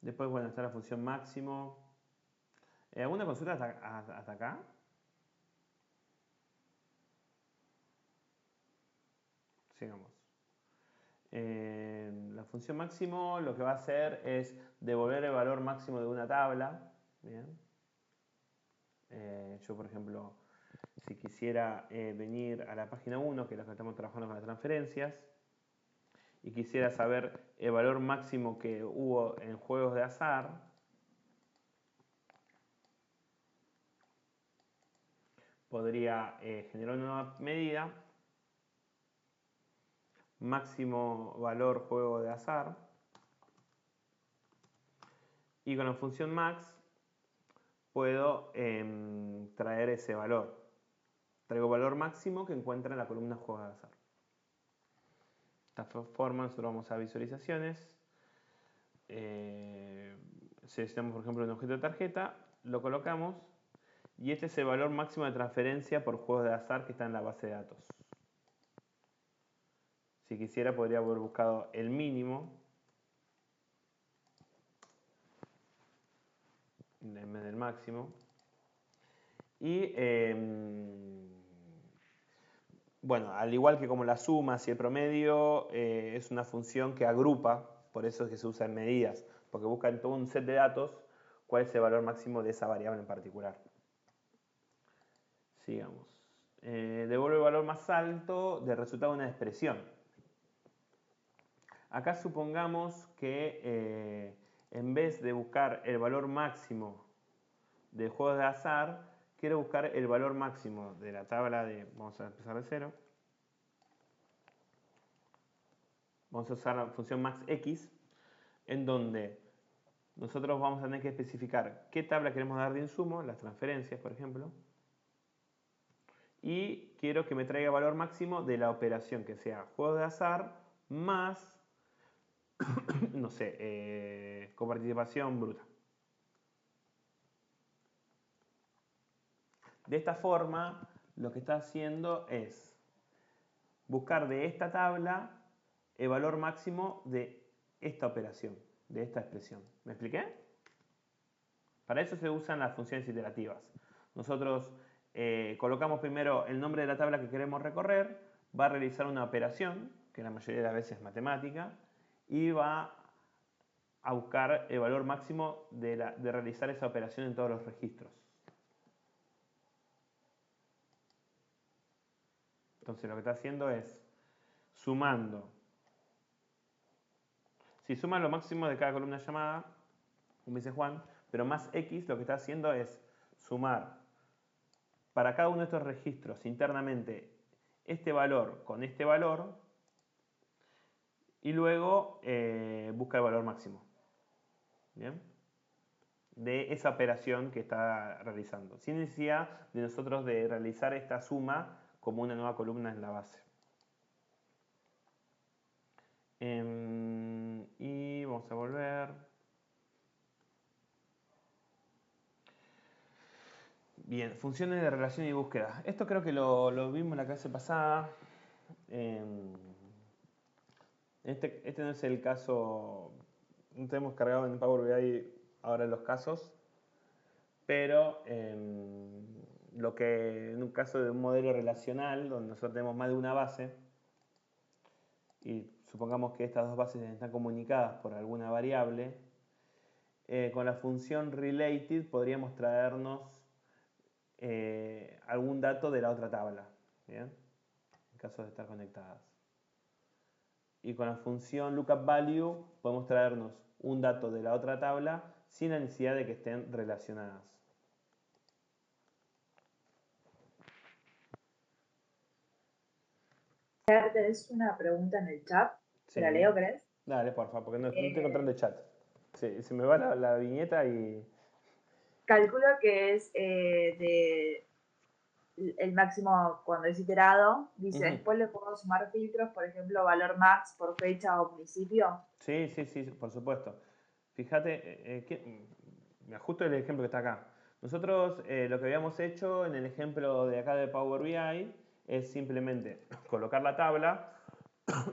Después, bueno, está la función máximo. ¿Alguna consulta hasta acá? Sigamos. La función máximo lo que va a hacer es devolver el valor máximo de una tabla. Bien. Yo, por ejemplo, si quisiera venir a la página 1, que es la que estamos trabajando con las transferencias, y quisiera saber el valor máximo que hubo en juegos de azar, podría generar una nueva medida, máximo valor juego de azar, y con la función max puedo traer ese valor. Traigo valor máximo que encuentra en la columna juego de azar. De esta forma nosotros vamos a visualizaciones, seleccionamos por ejemplo un objeto de tarjeta, lo colocamos y este es el valor máximo de transferencia por juegos de azar que está en la base de datos. Si quisiera podría haber buscado el mínimo en vez del máximo. Y bueno, al igual que como la suma y el promedio, es una función que agrupa, por eso es que se usa en medidas, porque busca en todo un set de datos cuál es el valor máximo de esa variable en particular. Sigamos. Devuelve el valor más alto del resultado de una expresión. Acá supongamos que en vez de buscar el valor máximo de juegos de azar, quiero buscar el valor máximo de la tabla de... Vamos a empezar de cero. Vamos a usar la función maxx, en donde nosotros vamos a tener que especificar qué tabla queremos dar de insumo, las transferencias, por ejemplo. Y quiero que me traiga valor máximo de la operación, que sea juegos de azar más, no sé, coparticipación bruta. De esta forma, lo que está haciendo es buscar de esta tabla el valor máximo de esta operación, de esta expresión. ¿Me expliqué? Para eso se usan las funciones iterativas. Nosotros colocamos primero el nombre de la tabla que queremos recorrer, va a realizar una operación, que la mayoría de las veces es matemática, y va a buscar el valor máximo de realizar esa operación en todos los registros. Entonces lo que está haciendo es sumando. Si suma lo máximo de cada columna llamada, como dice Juan, pero más X, lo que está haciendo es sumar para cada uno de estos registros internamente este valor con este valor y luego busca el valor máximo. ¿Bien? De esa operación que está realizando, sin necesidad de nosotros de realizar esta suma como una nueva columna en la base. Y vamos a volver. Bien, funciones de relación y búsqueda. Esto creo que lo vimos en la clase pasada. Este no es el caso, no tenemos cargado en Power BI ahora los casos, pero lo que en un caso de un modelo relacional, donde nosotros tenemos más de una base, y supongamos que estas dos bases están comunicadas por alguna variable, con la función related podríamos traernos algún dato de la otra tabla, ¿bien? En caso de estar conectadas. Y con la función lookupValue podemos traernos un dato de la otra tabla sin la necesidad de que estén relacionadas. Tenés una pregunta en el chat. ¿Te la leo, crees? Dale, por favor, porque no estoy encontrando el chat. Sí, se me va la viñeta y... Calculo que es el máximo cuando es iterado. Dice, después le puedo sumar filtros, por ejemplo, valor max por fecha o municipio. Sí, por supuesto. Fíjate, me ajusto el ejemplo que está acá. Nosotros lo que habíamos hecho en el ejemplo de acá de Power BI es simplemente colocar la tabla,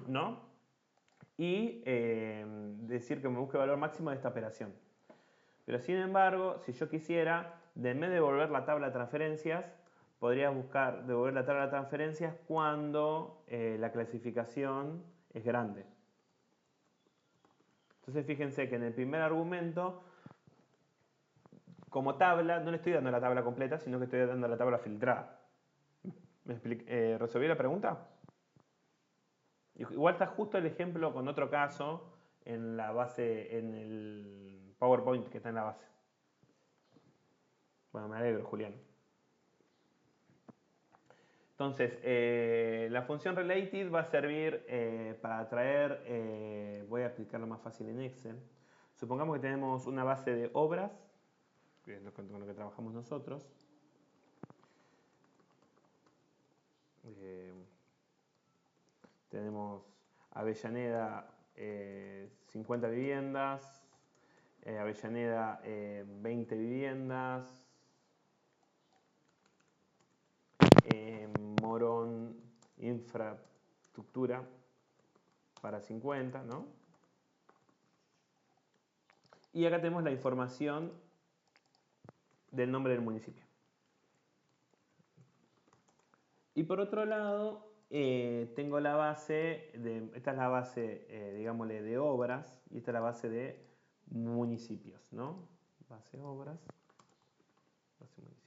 ¿no? Y decir que me busque valor máximo de esta operación. Pero sin embargo, si yo quisiera, en vez de devolver la tabla de transferencias, podría buscar devolver la tabla de transferencias cuando la clasificación es grande. Entonces fíjense que en el primer argumento, como tabla, no le estoy dando la tabla completa, sino que estoy dando la tabla filtrada. ¿Resolví la pregunta? Igual está justo el ejemplo con otro caso en la base, en el PowerPoint que está en la base. Bueno, me alegro, Julián. Entonces, la función related va a servir para traer, voy a explicarlo más fácil en Excel. Supongamos que tenemos una base de obras, que es con lo que trabajamos nosotros. Tenemos Avellaneda 50 viviendas, Avellaneda 20 viviendas, Morón infraestructura para 50, ¿no? Y acá tenemos la información del nombre del municipio. Y por otro lado, tengo la base, esta es la base, digámosle, de obras, y esta es la base de municipios, ¿no? Base obras, base municipios.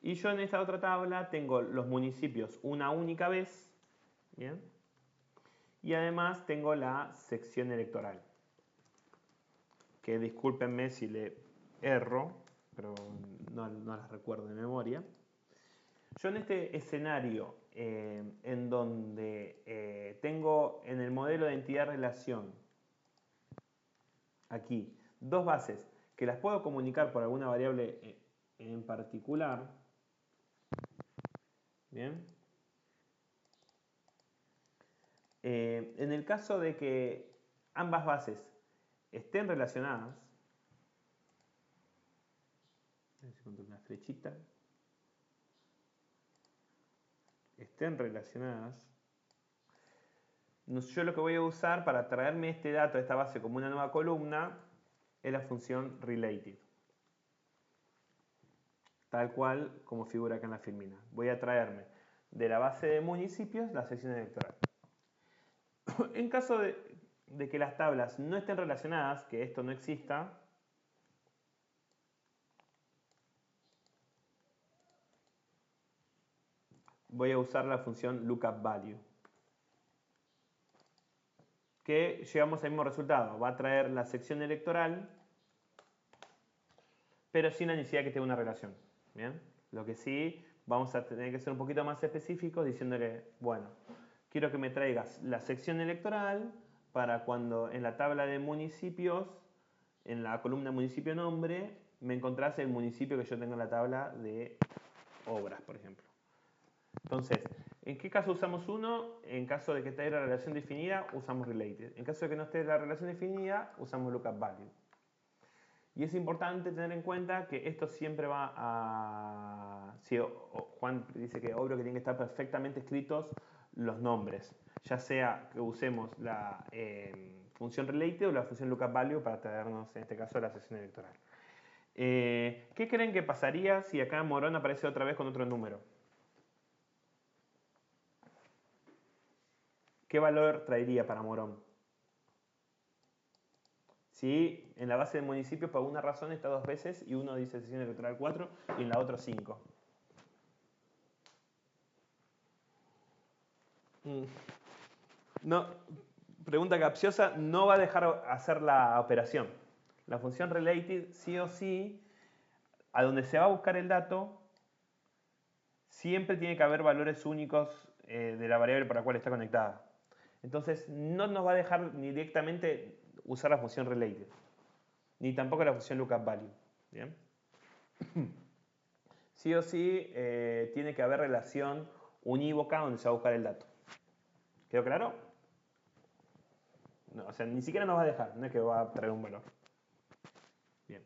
Y yo en esta otra tabla tengo los municipios una única vez, ¿bien? Y además tengo la sección electoral, que discúlpenme si le erro, pero no las recuerdo de memoria. Yo en este escenario en donde tengo en el modelo de entidad-relación aquí dos bases que las puedo comunicar por alguna variable en particular, ¿bien? En el caso de que ambas bases estén relacionadas, a ver si encuentro una flechita, estén relacionadas, yo lo que voy a usar para traerme este dato de esta base como una nueva columna es la función related, tal cual como figura acá en la filmina. Voy a traerme de la base de municipios la sección electoral. En caso de que las tablas no estén relacionadas, que esto no exista, voy a usar la función lookupValue, que llegamos al mismo resultado. Va a traer la sección electoral, pero sin la necesidad de que tenga una relación. ¿Bien? Lo que sí, vamos a tener que ser un poquito más específicos diciéndole, bueno, quiero que me traigas la sección electoral para cuando en la tabla de municipios, en la columna municipio nombre, me encontrase el municipio que yo tengo en la tabla de obras, por ejemplo. Entonces, ¿en qué caso usamos uno? En caso de que esté la relación definida, usamos related. En caso de que no esté la relación definida, usamos lookupValue. Y es importante tener en cuenta que esto siempre va a... Sí, Juan dice que obvio que tienen que estar perfectamente escritos los nombres, ya sea que usemos la función related o la función lookup value para traernos, en este caso, la sesión electoral. ¿Qué creen que pasaría si acá Morón aparece otra vez con otro número? ¿Qué valor traería para Morón? Si en la base del municipio por alguna razón está 2 veces y uno dice sesión electoral 4 y en la otra 5. No, pregunta capciosa, no va a dejar hacer la operación. La función related sí o sí, a donde se va a buscar el dato, siempre tiene que haber valores únicos de la variable por la cual está conectada. Entonces no nos va a dejar ni directamente usar la función related, ni tampoco la función lookup value. ¿Bien? Sí o sí tiene que haber relación unívoca donde se va a buscar el dato. ¿Quedó claro? No, o sea, ni siquiera nos va a dejar, no es que va a traer un valor. Bien.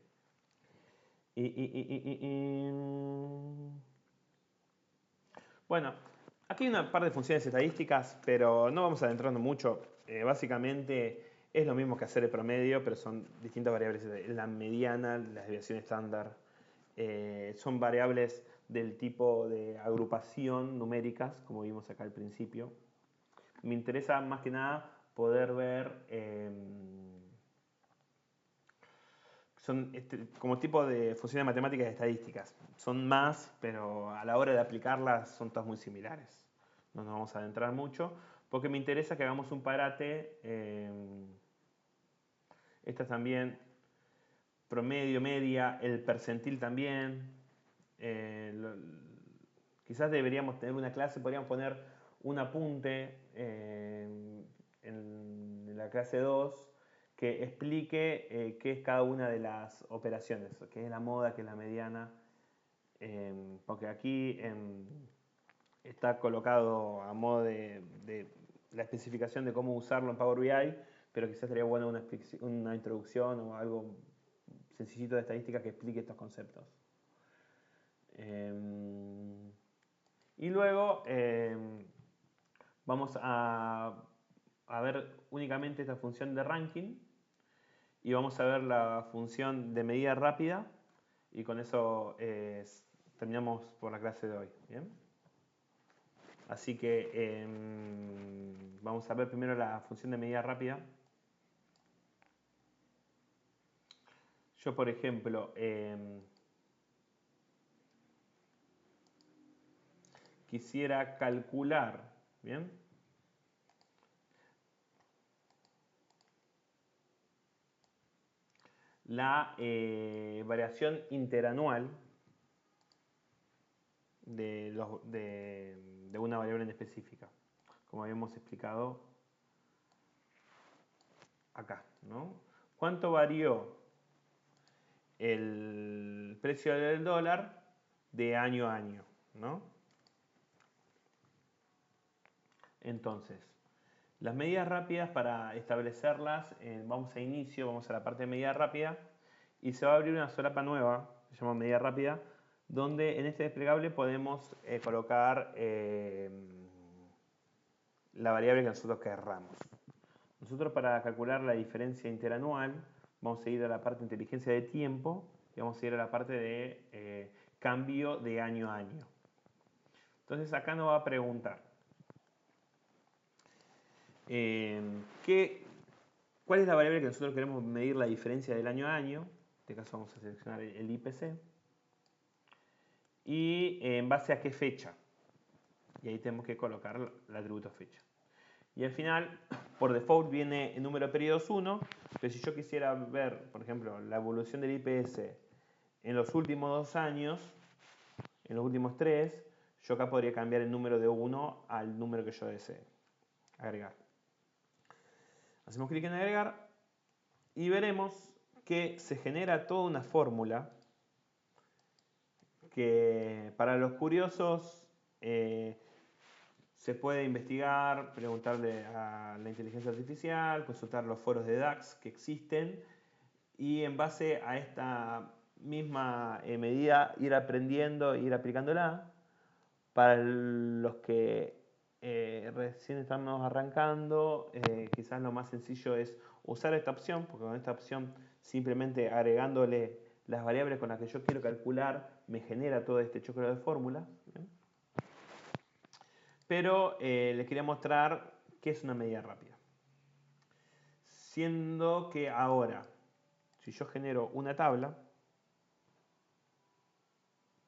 Bueno, aquí hay una par de funciones estadísticas, pero no vamos adentrarnos mucho. Básicamente es lo mismo que hacer el promedio, pero son distintas variables. La mediana, la desviación estándar. Son variables del tipo de agrupación numéricas, como vimos acá al principio. Me interesa más que nada poder ver... son como tipo de funciones matemáticas y estadísticas. Son más, pero a la hora de aplicarlas son todas muy similares. No nos vamos a adentrar mucho, porque me interesa que hagamos un parate. Estas también, promedio, media, el percentil también. Quizás deberíamos tener una clase, podríamos poner un apunte en la clase 2 que explique qué es cada una de las operaciones, qué es la moda, qué es la mediana, porque aquí está colocado a modo de la especificación de cómo usarlo en Power BI, pero quizás sería bueno una introducción o algo sencillito de estadística que explique estos conceptos. Y luego vamos a ver únicamente esta función de ranking y vamos a ver la función de medida rápida y con eso terminamos por la clase de hoy. ¿Bien? Así que vamos a ver primero la función de medida rápida. Yo, por ejemplo, quisiera calcular, ¿bien? La variación interanual de una variable en específica, como habíamos explicado acá, ¿no? ¿Cuánto varió el precio del dólar de año a año, ¿no? Entonces, las medidas rápidas, para establecerlas, vamos a inicio, vamos a la parte de medida rápida y se va a abrir una solapa nueva, se llama medida rápida, donde en este desplegable podemos colocar la variable que nosotros querramos. Nosotros, para calcular la diferencia interanual, vamos a ir a la parte de inteligencia de tiempo y vamos a ir a la parte de cambio de año a año. Entonces acá nos va a preguntar ¿cuál es la variable que nosotros queremos medir la diferencia del año a año? En este caso vamos a seleccionar el IPC. Y en base a qué fecha. Y ahí tenemos que colocar el atributo fecha. Y al final, por default, viene el número de periodos 1. Pero si yo quisiera ver, por ejemplo, la evolución del IPS en los últimos 2 años, en los últimos 3, yo acá podría cambiar el número de 1 al número que yo desee. Agregar. Hacemos clic en agregar y veremos que se genera toda una fórmula que para los curiosos se puede investigar, preguntarle a la inteligencia artificial, consultar los foros de DAX que existen y en base a esta misma medida ir aprendiendo, ir aplicándola. Para los que recién estamos arrancando, quizás lo más sencillo es usar esta opción, porque con esta opción simplemente agregándole las variables con las que yo quiero calcular me genera todo este choclo de fórmulas. Pero les quería mostrar qué es una medida rápida. Siendo que ahora, si yo genero una tabla,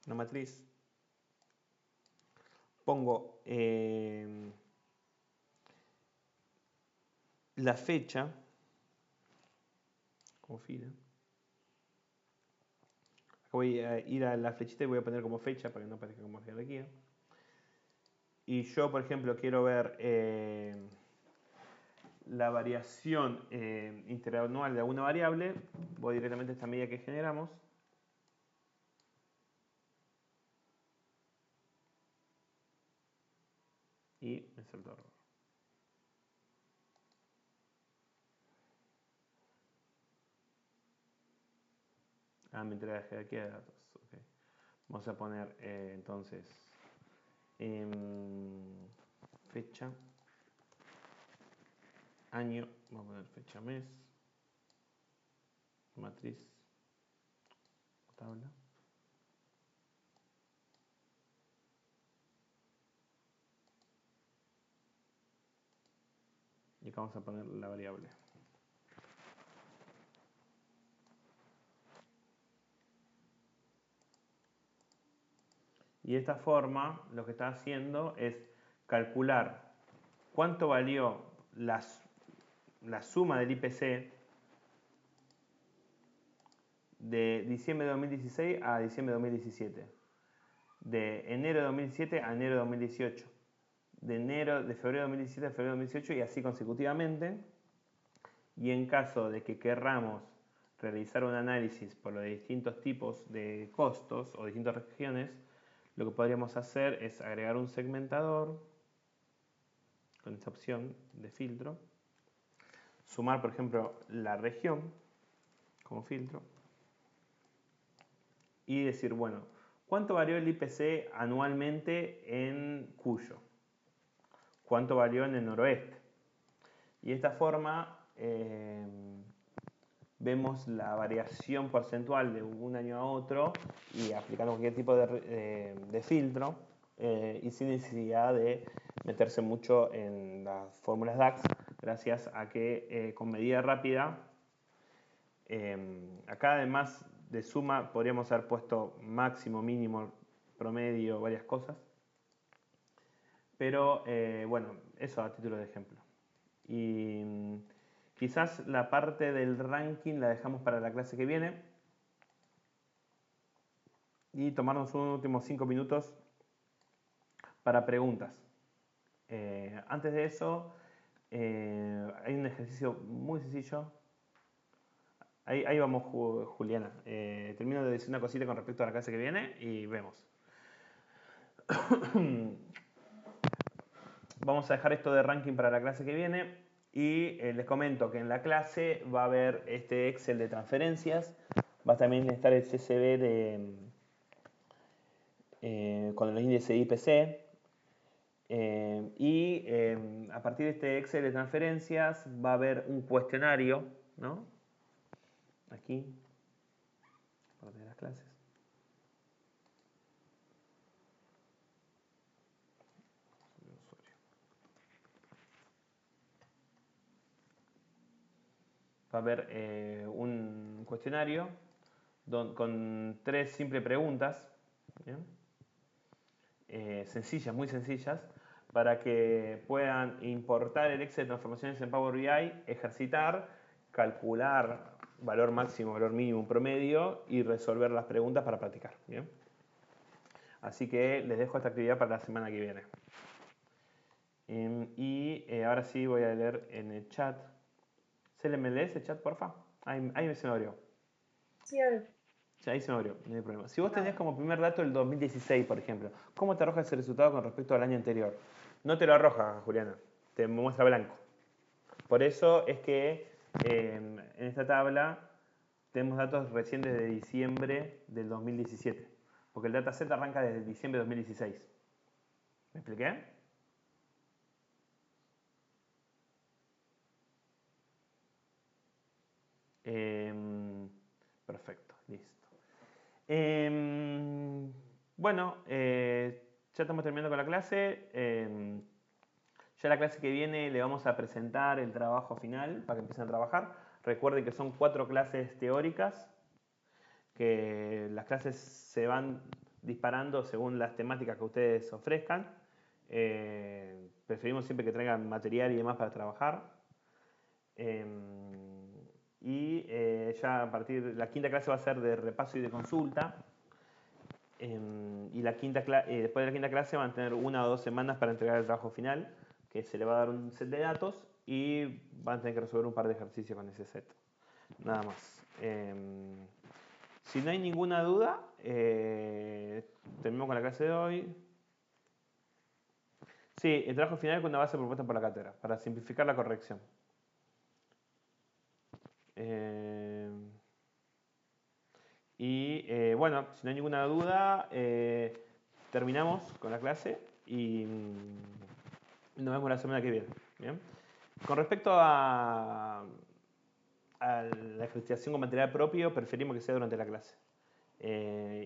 una matriz, pongo la fecha como fila. Voy a ir a la flechita y voy a poner como fecha para que no aparezca como jerarquía. Y yo, por ejemplo, quiero ver la variación interanual de alguna variable. Voy directamente a esta medida que generamos. Y me salto error. Me entrega la jerarquía de datos. Okay. Vamos a poner entonces fecha, año, vamos a poner fecha, mes, matriz, tabla. Y acá vamos a poner la variable. Y de esta forma lo que está haciendo es calcular cuánto valió la suma del IPC de diciembre de 2016 a diciembre de 2017, de enero de 2017 a enero de 2018, de febrero de 2017 a febrero de 2018 y así consecutivamente. Y en caso de que querramos realizar un análisis por los distintos tipos de costos o distintas regiones, lo que podríamos hacer es agregar un segmentador con esta opción de filtro, sumar por ejemplo la región como filtro y decir, bueno, ¿cuánto varió el IPC anualmente en Cuyo? ¿Cuánto valió en el noroeste? Y de esta forma vemos la variación porcentual de un año a otro y aplicando cualquier tipo de filtro y sin necesidad de meterse mucho en las fórmulas DAX, gracias a que con medida rápida, acá además de suma podríamos haber puesto máximo, mínimo, promedio, varias cosas, pero bueno, eso a título de ejemplo. Y quizás la parte del ranking la dejamos para la clase que viene y tomarnos unos últimos 5 minutos para preguntas. Antes de eso, hay un ejercicio muy sencillo. Ahí vamos, Juliana. Termino de decir una cosita con respecto a la clase que viene y vemos. Vamos a dejar esto de ranking para la clase que viene. Y les comento que en la clase va a haber este Excel de transferencias, va a también estar el CSV con los índices IPC y a partir de este Excel de transferencias va a haber un cuestionario, ¿no? Aquí, parte de las clases. Va a haber un cuestionario con 3 simples preguntas, sencillas, muy sencillas, para que puedan importar el Excel de transformaciones en Power BI, ejercitar, calcular valor máximo, valor mínimo, promedio y resolver las preguntas para practicar. ¿Bien? Así que les dejo esta actividad para la semana que viene. Y ahora sí voy a leer en el chat. ¿Se me lee ese chat, porfa? Ahí se me abrió. Sí, a ver. Ahí se me abrió, no hay problema. Si vos tenés como primer dato el 2016, por ejemplo, ¿cómo te arroja ese resultado con respecto al año anterior? No te lo arroja, Juliana, te muestra blanco. Por eso es que en esta tabla tenemos datos recientes de diciembre del 2017. Porque el dataset arranca desde diciembre de 2016. ¿Me expliqué? Perfecto, listo. Bueno, ya estamos terminando con la clase. Ya la clase que viene le vamos a presentar el trabajo final para que empiecen a trabajar. Recuerden que son 4 clases teóricas, que las clases se van disparando según las temáticas que ustedes ofrezcan. Preferimos siempre que traigan material y demás para trabajar. Ya a partir de la quinta clase va a ser de repaso y de consulta. Y después de la quinta clase van a tener 1 o 2 semanas para entregar el trabajo final, que se le va a dar un set de datos y van a tener que resolver un par de ejercicios con ese set. Nada más. Si no hay ninguna duda, terminamos con la clase de hoy. Sí, el trabajo final es cuando va a ser propuesta por la cátedra, para simplificar la corrección. Bueno, si no hay ninguna duda, terminamos con la clase y nos vemos la semana que viene. ¿Bien? Con respecto a la ejercitación con material propio, preferimos que sea durante la clase.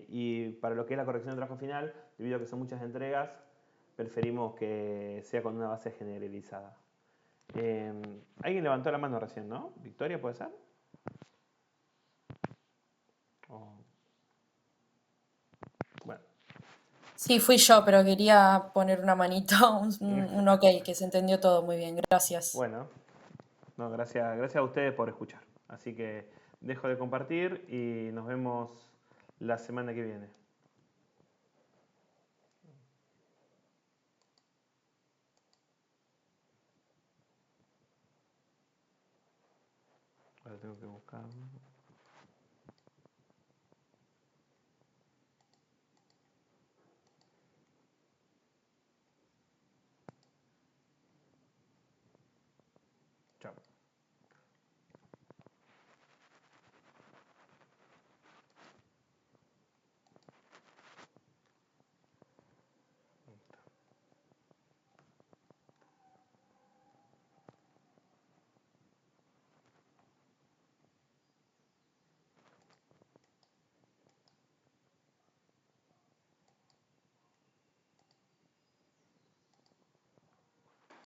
Y para lo que es la corrección del trabajo final, debido a que son muchas entregas, preferimos que sea con una base generalizada. Alguien levantó la mano recién, ¿no? ¿Victoria puede ser? Bueno. Sí, fui yo, pero quería poner una manito, un ok, que se entendió todo muy bien. Gracias. Bueno, no, gracias a ustedes por escuchar. Así que dejo de compartir y nos vemos la semana que viene. Ahora tengo que buscar.